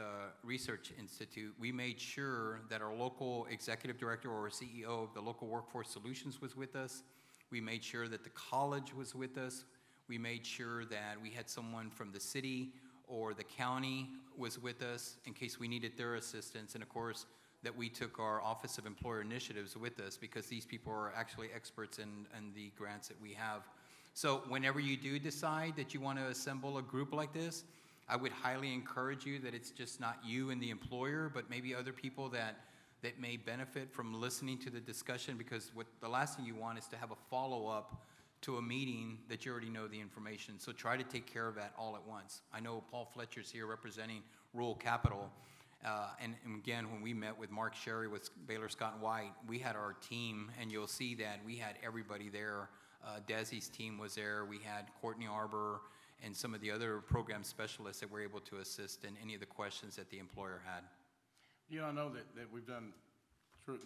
Research Institute, we made sure that our local executive director or CEO of the local workforce solutions was with us. We made sure that the college was with us. We made sure that we had someone from the city or the county was with us in case we needed their assistance. And of course, that we took our Office of Employer Initiatives with us because these people are actually experts in the grants that we have. So whenever you do decide that you want to assemble a group like this, I would highly encourage you that it's just not you and the employer, but maybe other people that may benefit from listening to the discussion, because the last thing you want is to have a follow-up to a meeting that you already know the information. So try to take care of that all at once. I know Paul Fletcher's here representing Rural Capital. And again, when we met with Mark Sherry with Baylor Scott and White, we had our team, and you'll see that we had everybody there. Desi's team was there. We had Courtney Arbor and some of the other program specialists that were able to assist in any of the questions that the employer had. I know that we've done,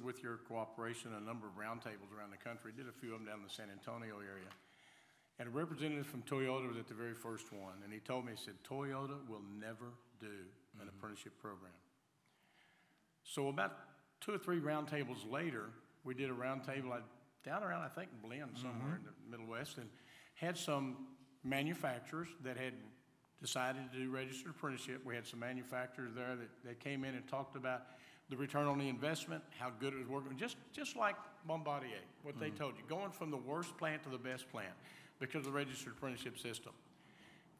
with your cooperation, a number of roundtables around the country. Did a few of them down in the San Antonio area. And a representative from Toyota was at the very first one, and he told me, he said, Toyota will never do an apprenticeship program. So about 2 or 3 roundtables later, we did a roundtable down around, I think, Blinn, somewhere in the Middle West, and had some manufacturers that had decided to do registered apprenticeship. We had some manufacturers there that came in and talked about the return on the investment, how good it was working, just like Bombardier, what they told you, going from the worst plant to the best plant because of the registered apprenticeship system.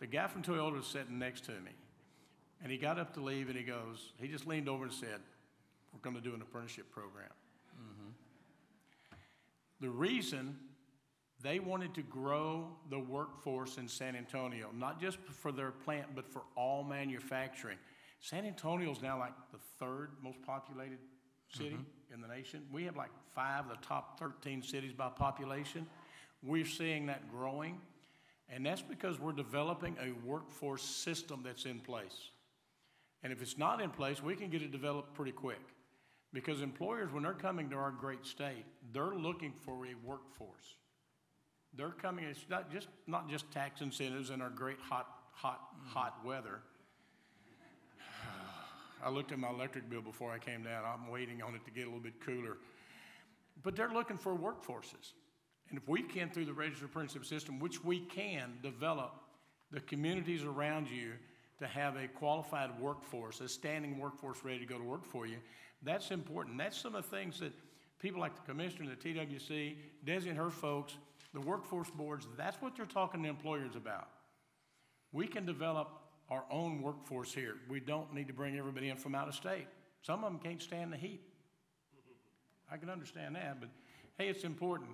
The guy from Toyota was sitting next to me, and he got up to leave, and he just leaned over and said, we're going to do an apprenticeship program. The reason they wanted to grow the workforce in San Antonio, not just for their plant, but for all manufacturing. San Antonio is now like the third most populated city in the nation. We have like 5 of the top 13 cities by population. We're seeing that growing, and that's because we're developing a workforce system that's in place. And if it's not in place, we can get it developed pretty quick. Because employers, when they're coming to our great state, they're looking for a workforce. They're coming, it's not just tax incentives in our great hot weather. I looked at my electric bill before I came down. I'm waiting on it to get a little bit cooler. But they're looking for workforces. And if we can, through the registered apprenticeship system, which we can develop the communities around you to have a qualified workforce, a standing workforce ready to go to work for you, that's important. That's some of the things that people like the commissioner, the TWC, Desi and her folks, the workforce boards, that's what they're talking to employers about. We can develop our own workforce here. We don't need to bring everybody in from out of state. Some of them can't stand the heat. I can understand that, but hey, it's important.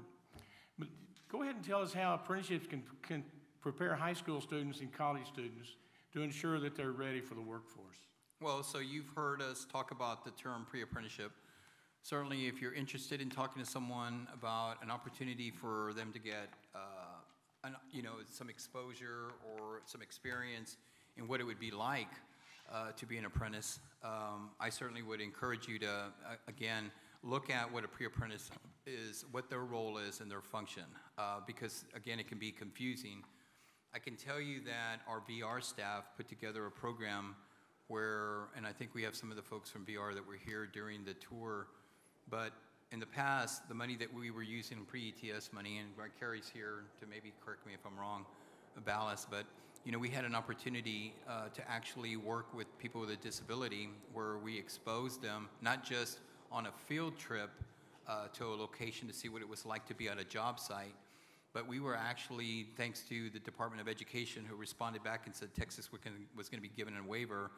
But go ahead and tell us how apprenticeships can prepare high school students and college students to ensure that they're ready for the workforce. Well, so you've heard us talk about the term pre-apprenticeship. Certainly, if you're interested in talking to someone about an opportunity for them to get, some exposure or some experience in what it would be like to be an apprentice, I certainly would encourage you to, again, look at what a pre-apprentice is, what their role is and their function, because, again, it can be confusing. I can tell you that our VR staff put together a program where, and I think we have some of the folks from VR that were here during the tour, but in the past, the money that we were using, pre-ETS money, and Carrie's here to maybe correct me if I'm wrong, ballast, but we had an opportunity to actually work with people with a disability where we exposed them, not just on a field trip to a location to see what it was like to be at a job site, but we were actually, thanks to the Department of Education, who responded back and said Texas was going to be given a waiver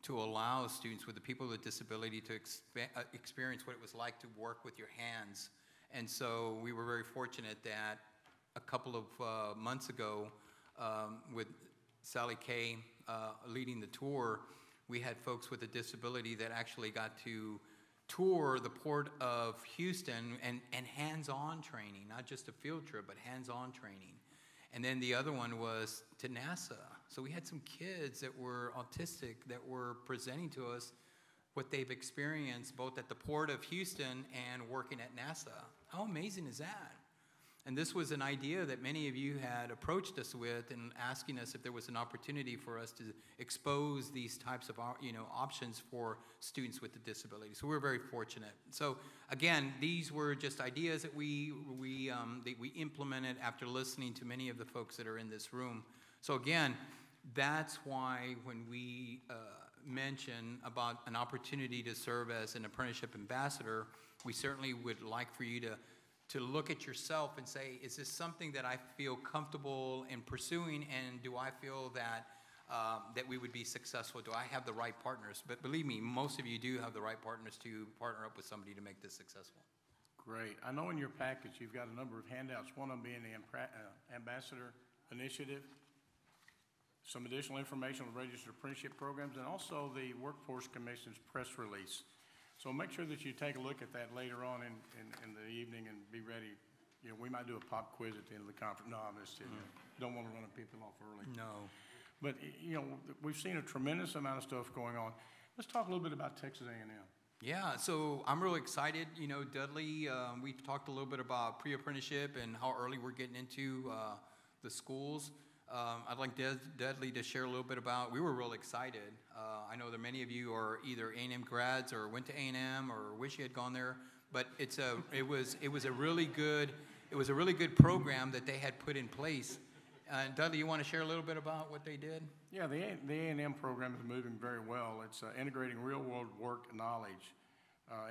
to allow students with the people with a disability to experience what it was like to work with your hands. And so we were very fortunate that a couple of months ago, with Sally Kay leading the tour, we had folks with a disability that actually got to tour the Port of Houston and hands-on training, not just a field trip, but hands-on training. And then the other one was to NASA. So we had some kids that were autistic that were presenting to us what they've experienced both at the Port of Houston and working at NASA. How amazing is that? And this was an idea that many of you had approached us with and asking us if there was an opportunity for us to expose these types of options for students with a disability. So we're very fortunate. So again, these were just ideas that we implemented after listening to many of the folks that are in this room. So again, that's why when we mention about an opportunity to serve as an apprenticeship ambassador, we certainly would like for you to look at yourself and say, is this something that I feel comfortable in pursuing, and do I feel that that we would be successful? Do I have the right partners? But believe me, most of you do have the right partners to partner up with somebody to make this successful. Great. I know in your package you've got a number of handouts, one of them being the Ambassador Initiative, some additional information on registered apprenticeship programs, and also the Workforce Commission's press release. So make sure that you take a look at that later on in the evening and be ready. We might do a pop quiz at the end of the conference. No, I'm just kidding. Don't want to run people off early. No. But, we've seen a tremendous amount of stuff going on. Let's talk a little bit about Texas A&M. Yeah, so I'm really excited. Dudley, we talked a little bit about pre-apprenticeship and how early we're getting into the schools. I'd like Dudley to share a little bit about, we were real excited. I know that many of you are either A&M grads or went to A&M or wish you had gone there, but it was a really good program that they had put in place. Dudley, you want to share a little bit about what they did? Yeah, the A&M program is moving very well. It's integrating real-world work knowledge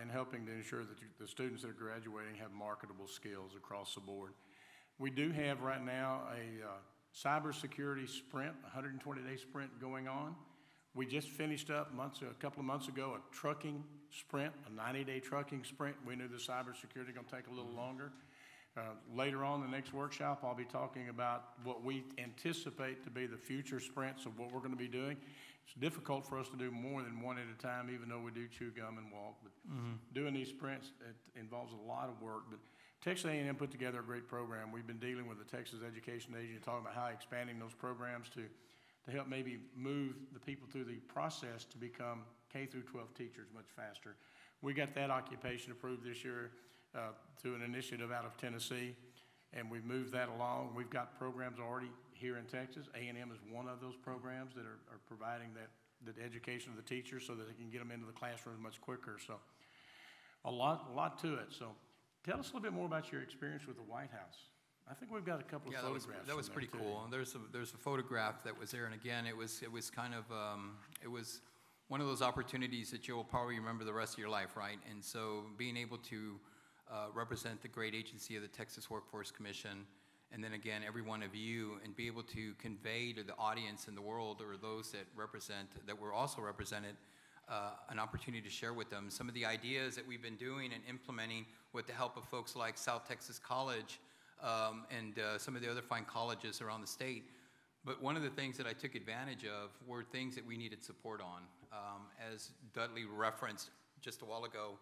and helping to ensure that the students that are graduating have marketable skills across the board. We do have right now a cybersecurity sprint, a 120-day sprint going on. We just finished up a couple of months ago a trucking sprint, a 90-day trucking sprint. We knew the cybersecurity going to take a little longer. Later on in the next workshop, I'll be talking about what we anticipate to be the future sprints of what we're going to be doing. It's difficult for us to do more than one at a time, even though we do chew gum and walk. But doing these sprints, it involves a lot of work. But Texas A&M put together a great program. We've been dealing with the Texas Education Agency, talking about how expanding those programs to help maybe move the people through the process to become K through 12 teachers much faster. We got that occupation approved this year through an initiative out of Tennessee, and we've moved that along. We've got programs already here in Texas. A&M is one of those programs that are providing that education of the teachers so that they can get them into the classroom much quicker. So a lot to it. So tell us a little bit more about your experience with the White House. I think we've got a couple of photographs. That was pretty cool. There's a photograph that was there, and again, it was kind of it was one of those opportunities that you'll probably remember the rest of your life, right? And so being able to represent the great agency of the Texas Workforce Commission, and then again, every one of you, and be able to convey to the audience in the world, or those that were also represented, an opportunity to share with them some of the ideas that we've been doing and implementing with the help of folks like South Texas College and some of the other fine colleges around the state. But one of the things that I took advantage of were things that we needed support on. As Dudley referenced just a while ago,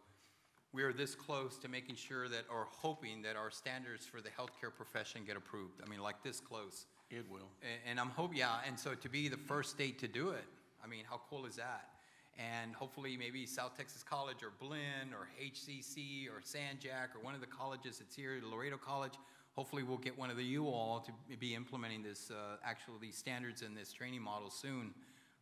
we are this close to making sure that, or hoping that our standards for the healthcare profession get approved. I mean, like this close. It will. And I'm hoping, yeah, and so to be the first state to do it, I mean, how cool is that? And hopefully maybe South Texas College or Blinn or HCC or San Jack or one of the colleges that's here, Laredo College, hopefully we'll get one of you all to be implementing this, these standards and this training model soon.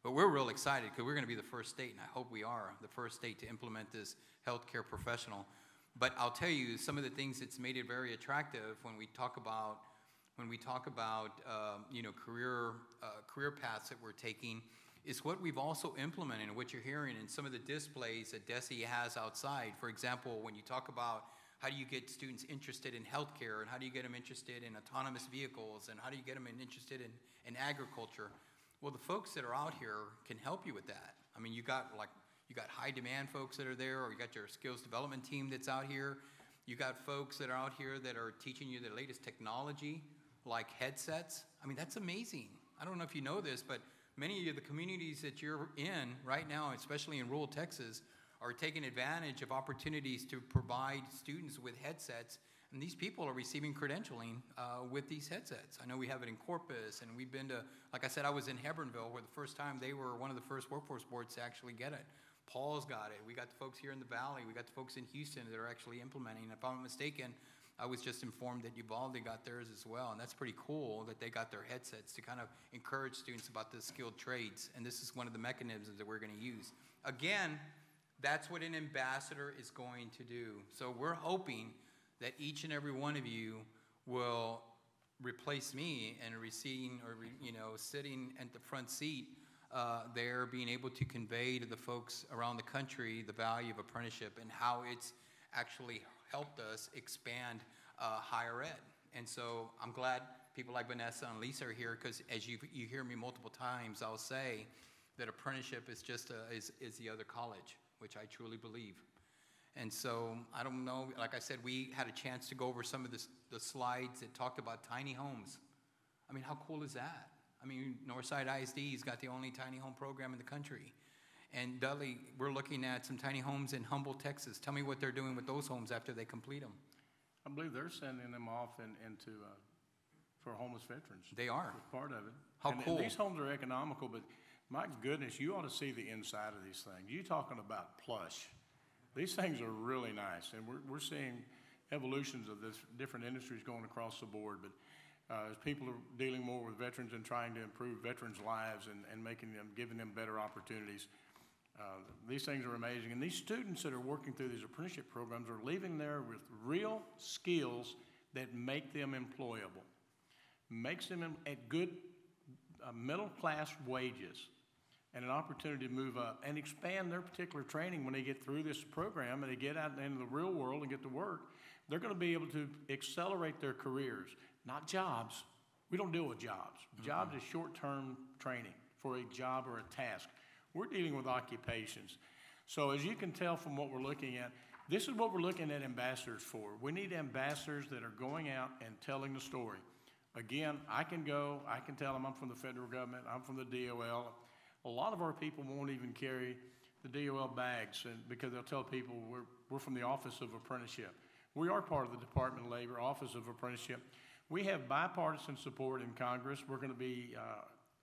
But we're real excited because we're going to be the first state, and I hope we are, the first state to implement this healthcare professional. But I'll tell you some of the things that's made it very attractive when we talk about career paths that we're taking, is what we've also implemented and what you're hearing in some of the displays that DESE has outside. For example, when you talk about how do you get students interested in healthcare, and how do you get them interested in autonomous vehicles, and how do you get them interested in agriculture? Well, the folks that are out here can help you with that. I mean, you got high demand folks that are there, or you got your skills development team that's out here. You got folks that are out here that are teaching you the latest technology, like headsets. I mean, that's amazing. I don't know if you know this, but many of the communities that you're in right now, especially in rural Texas, are taking advantage of opportunities to provide students with headsets, and these people are receiving credentialing with these headsets. I know we have it in Corpus, and we've been to, like I said, I was in Hebbronville, where the first time they were one of the first workforce boards to actually get it. Paul's got it. We got the folks here in the Valley. We got the folks in Houston that are actually implementing. If I'm not mistaken, I was just informed that Uvalde got theirs as well, and that's pretty cool that they got their headsets to kind of encourage students about the skilled trades, and this is one of the mechanisms that we're going to use. Again, that's what an ambassador is going to do. So we're hoping that each and every one of you will replace me and sitting at the front seat there, being able to convey to the folks around the country the value of apprenticeship and how it's actually helped us expand higher ed. And so I'm glad people like Vanessa and Lisa are here, because as you hear me multiple times, I'll say that apprenticeship is just is the other college, which I truly believe. And so I don't know, like I said, we had a chance to go over some of the slides that talked about tiny homes. I mean, how cool is that? I mean, Northside ISD's got the only tiny home program in the country. And Dudley, we're looking at some tiny homes in Humboldt, Texas. Tell me what they're doing with those homes after they complete them. I believe they're sending them off for homeless veterans. They are. As part of it. How cool. And these homes are economical, but my goodness, you ought to see the inside of these things. You're talking about plush. These things are really nice, and we're seeing evolutions of this different industries going across the board. But as people are dealing more with veterans and trying to improve veterans' lives and giving them better opportunities, these things are amazing. And these students that are working through these apprenticeship programs are leaving there with real skills that make them employable, makes them at good middle-class wages. and an opportunity to move up and expand their particular training when they get through this program and they get out into the real world and get to work. They're going to be able to accelerate their careers, not jobs. We don't deal with jobs. Jobs is short-term training for a job or a task. We're dealing with occupations. So as you can tell from what we're looking at, this is what we're looking at ambassadors for. We need ambassadors that are going out and telling the story. Again, I can tell them I'm from the federal government, I'm from the DOL. A lot of our people won't even carry the DOL bags because they'll tell people we're from the Office of Apprenticeship. We are part of the Department of Labor, Office of Apprenticeship. We have bipartisan support in Congress. We're going to be,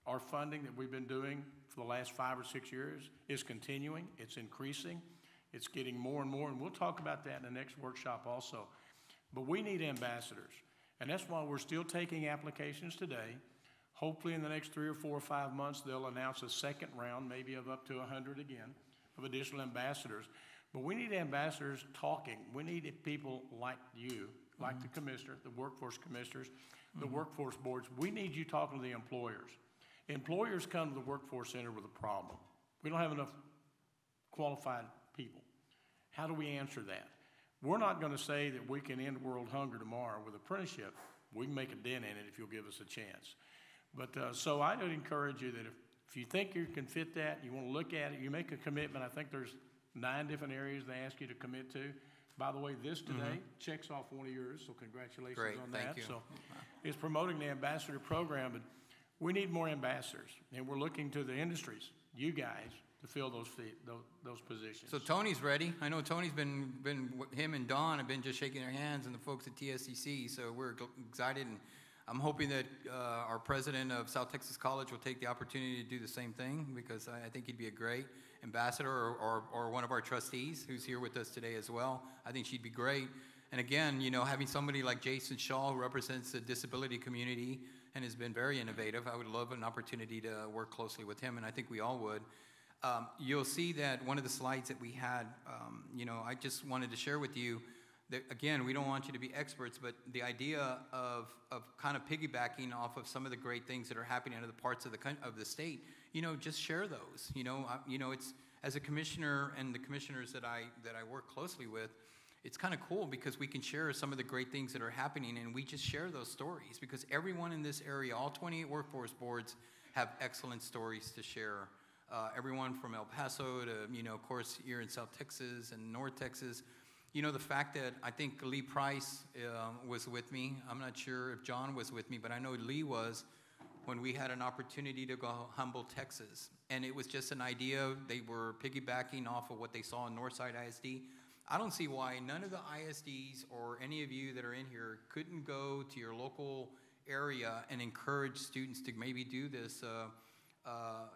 our funding that we've been doing for the last 5 or 6 years is continuing. It's increasing. It's getting more and more, and we'll talk about that in the next workshop also. But we need ambassadors, and that's why we're still taking applications today. Hopefully in the next 3 or 4 or 5 months, they'll announce a second round, maybe of up to 100 again, of additional ambassadors. But we need ambassadors talking. We need people like you, like the commissioner, the workforce commissioners, the workforce boards. We need you talking to the employers. Employers come to the workforce center with a problem. We don't have enough qualified people. How do we answer that? We're not going to say that we can end world hunger tomorrow with apprenticeship. We can make a dent in it if you'll give us a chance. But so I would encourage you that if you think you can fit that, you want to look at it, you make a commitment. I think there's 9 different areas they ask you to commit to. By the way, this today checks off one of yours, so congratulations on that. Thank you. So it's promoting the ambassador program, but we need more ambassadors, and we're looking to the industries, you guys, to fill those positions. So Tony's ready. I know Tony's been him and Don have been just shaking their hands, and the folks at TSCC. So we're excited, and I'm hoping that our president of South Texas College will take the opportunity to do the same thing, because I think he'd be a great ambassador, or one of our trustees who's here with us today as well. I think she'd be great. And again, you know, having somebody like Jason Shaw, who represents the disability community and has been very innovative, I would love an opportunity to work closely with him, and I think we all would. You'll see that one of the slides that we had, you know, I just wanted to share with you that, again, we don't want you to be experts, but the idea of kind of piggybacking off of some of the great things that are happening in other parts of the state, you know, just share those. You know, it's, as a commissioner and the commissioners that I work closely with, it's kind of cool because we can share some of the great things that are happening, and we just share those stories because everyone in this area, all 28 workforce boards, have excellent stories to share. Everyone from El Paso to, you know, of course, here in South Texas and North Texas. You know, the fact that I think Lee Price was with me. I'm not sure if John was with me, but I know Lee was when we had an opportunity to go Humboldt, Texas. And it was just an idea. They were piggybacking off of what they saw in Northside ISD. I don't see why none of the ISDs or any of you that are in here couldn't go to your local area and encourage students to maybe do this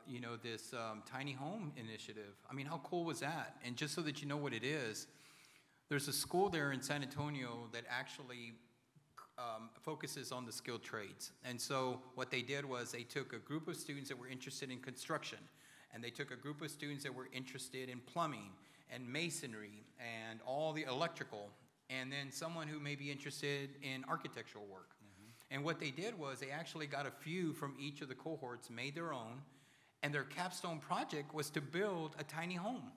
you know, this tiny home initiative. I mean, how cool was that? And just so that you know what it is, there's a school there in San Antonio that actually focuses on the skilled trades. And so what they did was they took a group of students that were interested in construction, and they took a group of students that were interested in plumbing and masonry and all the electrical, and then someone who may be interested in architectural work. And what they did was they actually got a few from each of the cohorts, made their own, and their capstone project was to build a tiny home.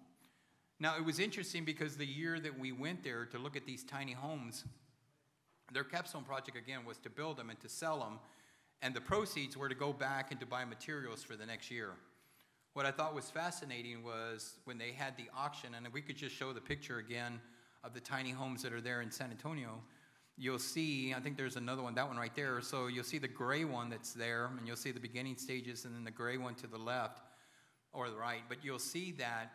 Now, it was interesting because the year that we went there to look at these tiny homes, their capstone project, again, was to build them and to sell them, and the proceeds were to go back and to buy materials for the next year. What I thought was fascinating was when they had the auction, and if we could just show the picture again of the tiny homes that are there in San Antonio, you'll see, I think there's another one, that one right there. So you'll see the gray one that's there, and you'll see the beginning stages, and then the gray one to the left or the right. But you'll see that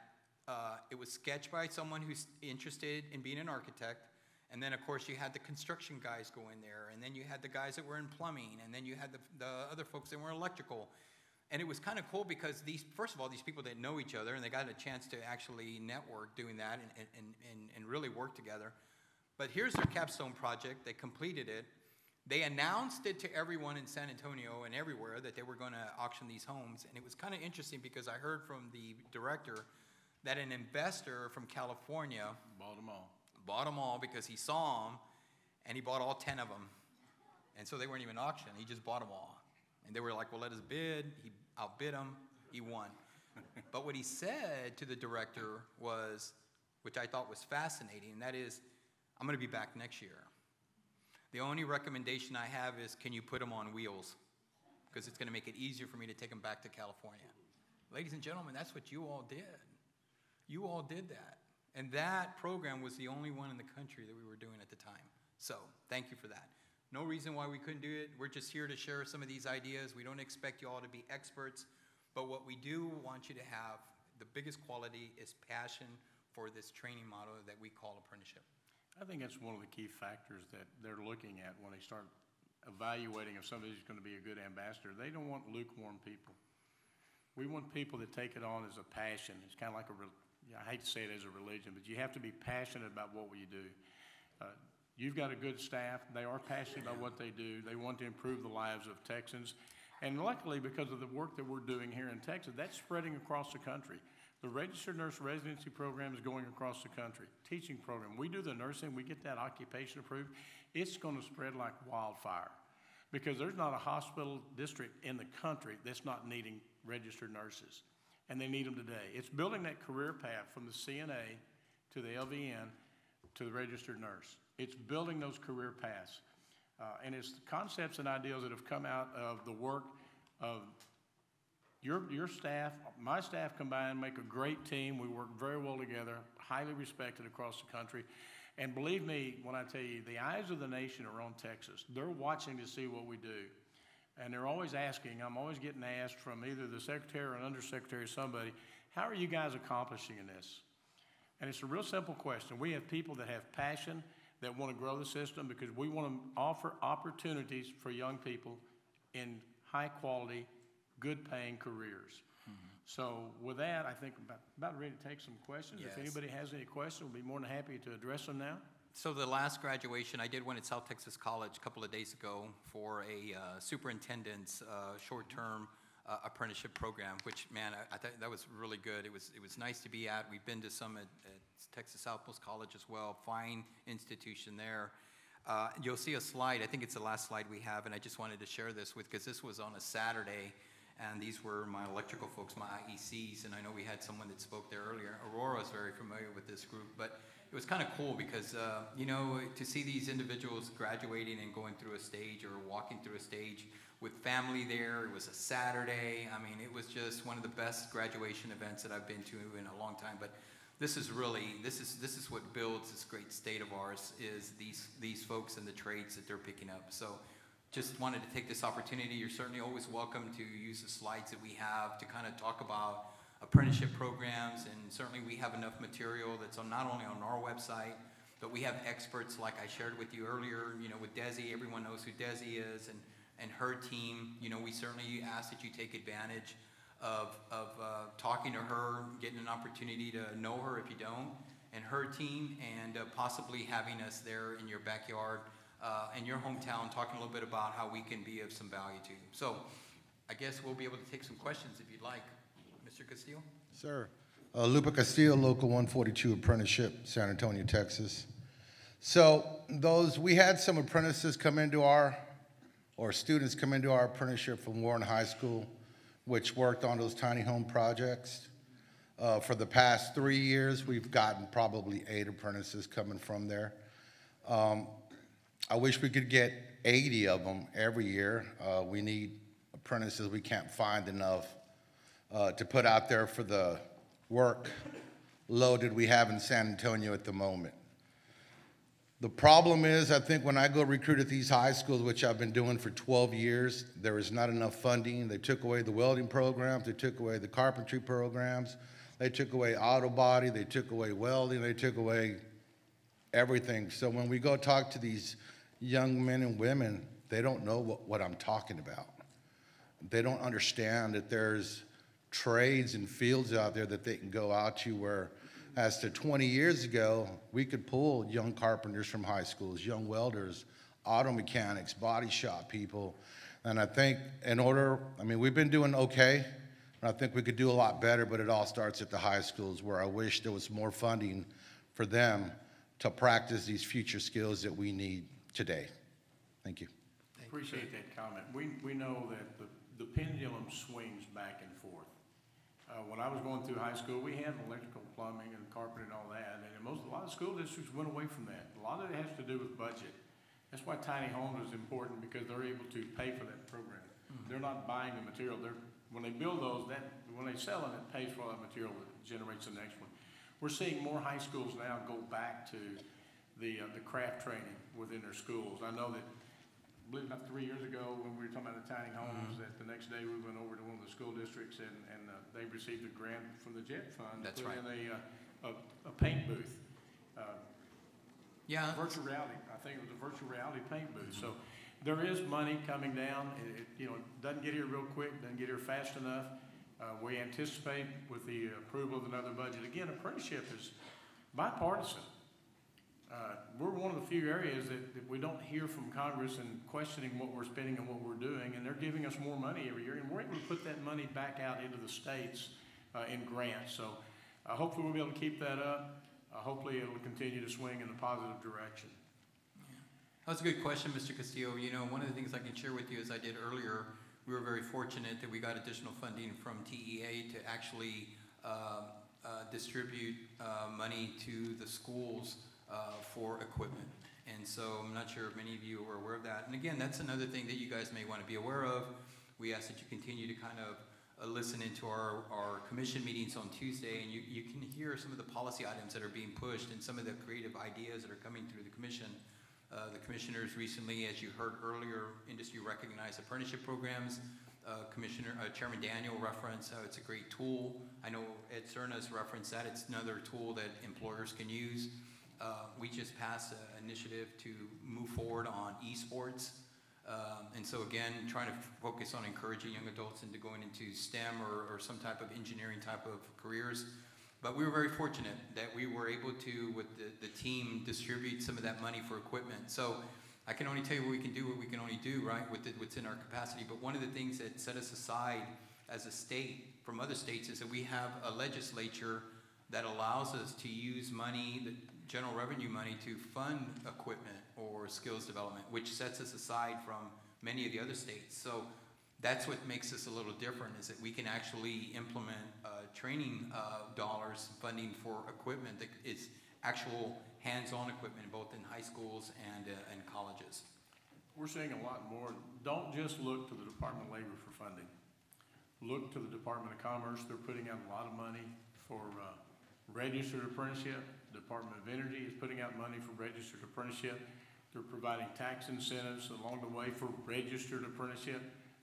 it was sketched by someone who's interested in being an architect. And then, of course, you had the construction guys go in there, and then you had the guys that were in plumbing, and then you had the other folks that were electrical. And it was kind of cool because first of all, these people didn't know each other, and they got a chance to actually network doing that and really work together. But here's their capstone project. They completed it. They announced it to everyone in San Antonio and everywhere that they were going to auction these homes. And it was kind of interesting because I heard from the director that an investor from California bought them all because he saw them, and he bought all 10 of them. And so they weren't even auctioned. He just bought them all. And they were like, well, let us bid. He outbid them. He won. But what he said to the director was, which I thought was fascinating, and that is, I'm going to be back next year. The only recommendation I have is, can you put them on wheels? Because it's going to make it easier for me to take them back to California. Ladies and gentlemen, that's what you all did. You all did that. And that program was the only one in the country that we were doing at the time. So thank you for that. No reason why we couldn't do it. We're just here to share some of these ideas. We don't expect you all to be experts, but what we do want you to have, the biggest quality is passion for this training model that we call apprenticeship. I think that's one of the key factors that they're looking at when they start evaluating if somebody's going to be a good ambassador. They don't want lukewarm people. We want people that take it on as a passion. It's kind of like I hate to say it as a religion, but you have to be passionate about what you do. You've got a good staff. They are passionate about what they do. They want to improve the lives of Texans. And luckily, because of the work that we're doing here in Texas, that's spreading across the country. The Registered Nurse Residency Program is going across the country. Teaching program. We do the nursing. We get that occupation approved. It's going to spread like wildfire because there's not a hospital district in the country that's not needing registered nurses. And they need them today. It's building that career path from the CNA to the LVN to the registered nurse. It's building those career paths. And it's the concepts and ideas that have come out of the work of your staff, my staff combined make a great team. We work very well together, highly respected across the country. And believe me when I tell you, the eyes of the nation are on Texas. They're watching to see what we do. And they're always asking, I'm always getting asked from either the secretary or an undersecretary or somebody, how are you guys accomplishing in this? And it's a real simple question. We have people that have passion, that want to grow the system because we want to offer opportunities for young people in high quality, good paying careers. So with that, I think about ready to take some questions. Yes. If anybody has any questions, we'll be more than happy to address them now. So the last graduation, I did one at South Texas College a couple of days ago for a superintendent's short-term apprenticeship program, which, man, I thought that was really good. It was nice to be at. We've been to some at Texas Southmost College as well, fine institution there. You'll see a slide, I think it's the last slide we have, and I just wanted to share this with, because this was on a Saturday, and these were my electrical folks, my IECs, and I know we had someone that spoke there earlier. Aurora's very familiar with this group, but it was kind of cool because, you know, to see these individuals graduating and going through a stage or walking through a stage with family there. It was a Saturday. I mean, it was just one of the best graduation events that I've been to in a long time. But this is really, this is what builds this great state of ours, is these folks and the trades that they're picking up. So just wanted to take this opportunity. You're certainly always welcome to use the slides that we have to kind of talk about apprenticeship programs, and certainly we have enough material that's on, not only on our website, but we have experts like I shared with you earlier, you know, with Desi. Everyone knows who Desi is, and her team. You know, we certainly ask that you take advantage of talking to her, getting an opportunity to know her if you don't, and her team, and possibly having us there in your backyard, in your hometown, talking a little bit about how we can be of some value to you. So I guess we'll be able to take some questions if you'd like. Mr. Castillo? Sir. Lupa Castillo, Local 142 Apprenticeship, San Antonio, Texas. So we had some apprentices come into students come into our apprenticeship from Warren High School, which worked on those tiny home projects. For the past 3 years, we've gotten probably 8 apprentices coming from there. I wish we could get 80 of them every year. We need apprentices. We can't find enough to put out there for the work load that we have in San Antonio at the moment. The problem is, I think when I go recruit at these high schools, which I've been doing for 12 years, there is not enough funding. They took away the welding programs, they took away the carpentry programs, they took away auto body, they took away welding, they took away everything. So when we go talk to these young men and women, they don't know what I'm talking about. They don't understand that there's trades and fields out there that they can go out to, where as to 20 years ago, we could pull young carpenters from high schools, young welders, auto mechanics, body shop people. And I think we've been doing okay, and I think we could do a lot better, but it all starts at the high schools, where I wish there was more funding for them to practice these future skills that we need today. Thank you. Appreciate that comment. We know that the pendulum swings back and forth. When I was going through high school, we had electrical, plumbing, and carpet and all that, and a lot of school districts went away from that. A lot of it has to do with budget. That's why tiny homes is important, because they're able to pay for that program. They're not buying the material. When they build those, when they sell it, it pays for all that material that generates the next one. We're seeing more high schools now go back to the craft training within their schools. I know that, I believe about 3 years ago, when we were talking about the tiny homes, that the next day we went over to one of the school districts and they received a grant from the JET Fund to put in a paint booth. Yeah. Virtual reality. I think it was a virtual reality paint booth. So there is money coming down. It doesn't get here real quick, doesn't get here fast enough. We anticipate with the approval of another budget. Again, apprenticeship is bipartisan. We're one of the few areas that we don't hear from Congress and questioning what we're spending and what we're doing, and they're giving us more money every year, and we're able to put that money back out into the states in grants. So hopefully we'll be able to keep that up. Hopefully it'll continue to swing in a positive direction. That's a good question, Mr. Castillo. One of the things I can share with you, as I did earlier, we were very fortunate that we got additional funding from TEA to actually distribute money to the schools for equipment. And so I'm not sure if many of you are aware of that. And again, that's another thing that you guys may want to be aware of. We ask that you continue to kind of listen into our commission meetings on Tuesday, and you can hear some of the policy items that are being pushed and some of the creative ideas that are coming through the commission. The commissioners recently, as you heard earlier, industry recognized apprenticeship programs. Chairman Daniel referenced how it's a great tool. I know Ed Cerna's referenced that. It's another tool that employers can use. We just passed an initiative to move forward on esports. And so again, trying to focus on encouraging young adults into going into STEM or some type of engineering type of careers. But we were very fortunate that we were able to, with the team, distribute some of that money for equipment. So I can only tell you what we can do, right, with what's in our capacity. But one of the things that set us aside as a state from other states is that we have a legislature that allows us to use money, the general revenue money, to fund equipment or skills development, which sets us aside from many of the other states. So that's what makes us a little different, is that we can actually implement training dollars, funding for equipment that is actual hands-on equipment, both in high schools and colleges. We're seeing a lot more. Don't just look to the Department of Labor for funding. Look to the Department of Commerce. They're putting out a lot of money for registered apprenticeship. The Department of Energy is putting out money for registered apprenticeship. They're providing tax incentives along the way for registered apprenticeship.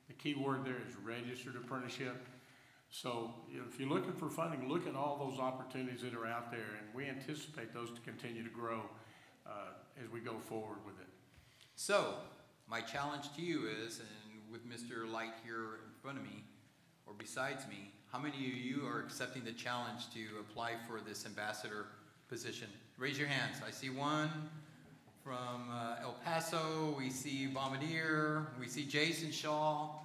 The key word there is registered apprenticeship. So if you're looking for funding, look at all those opportunities that are out there, and we anticipate those to continue to grow as we go forward with it. So my challenge to you is, and with Mr. Light here in front of me, or besides me, how many of you are accepting the challenge to apply for this ambassador position? Raise your hands. I see one from El Paso. We see Bombardier. We see Jason Shaw.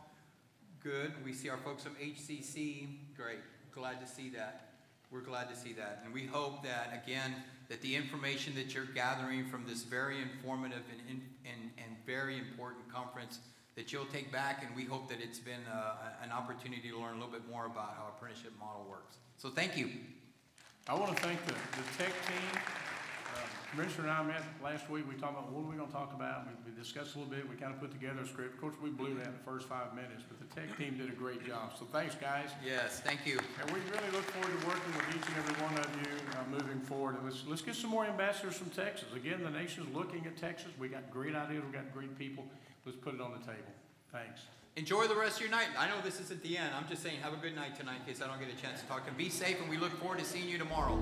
Good. We see our folks from HCC. Great. Glad to see that. We're glad to see that. And we hope that, again, that the information that you're gathering from this very informative and very important conference, that you'll take back, and we hope that it's been an opportunity to learn a little bit more about how apprenticeship model works. So thank you. I want to thank the tech team. Commissioner and I met last week. We talked about what are we going to talk about. We discussed a little bit. We kind of put together a script. Of course, we blew that in the first 5 minutes, but the tech team did a great job. So thanks, guys. Yes, thank you. And we really look forward to working with each and every one of you moving forward. And let's get some more ambassadors from Texas. Again, the nation's looking at Texas. We got great ideas. We got great people. Let's put it on the table. Thanks. Enjoy the rest of your night. I know this is at the end. I'm just saying have a good night tonight in case I don't get a chance to talk. And be safe, and we look forward to seeing you tomorrow.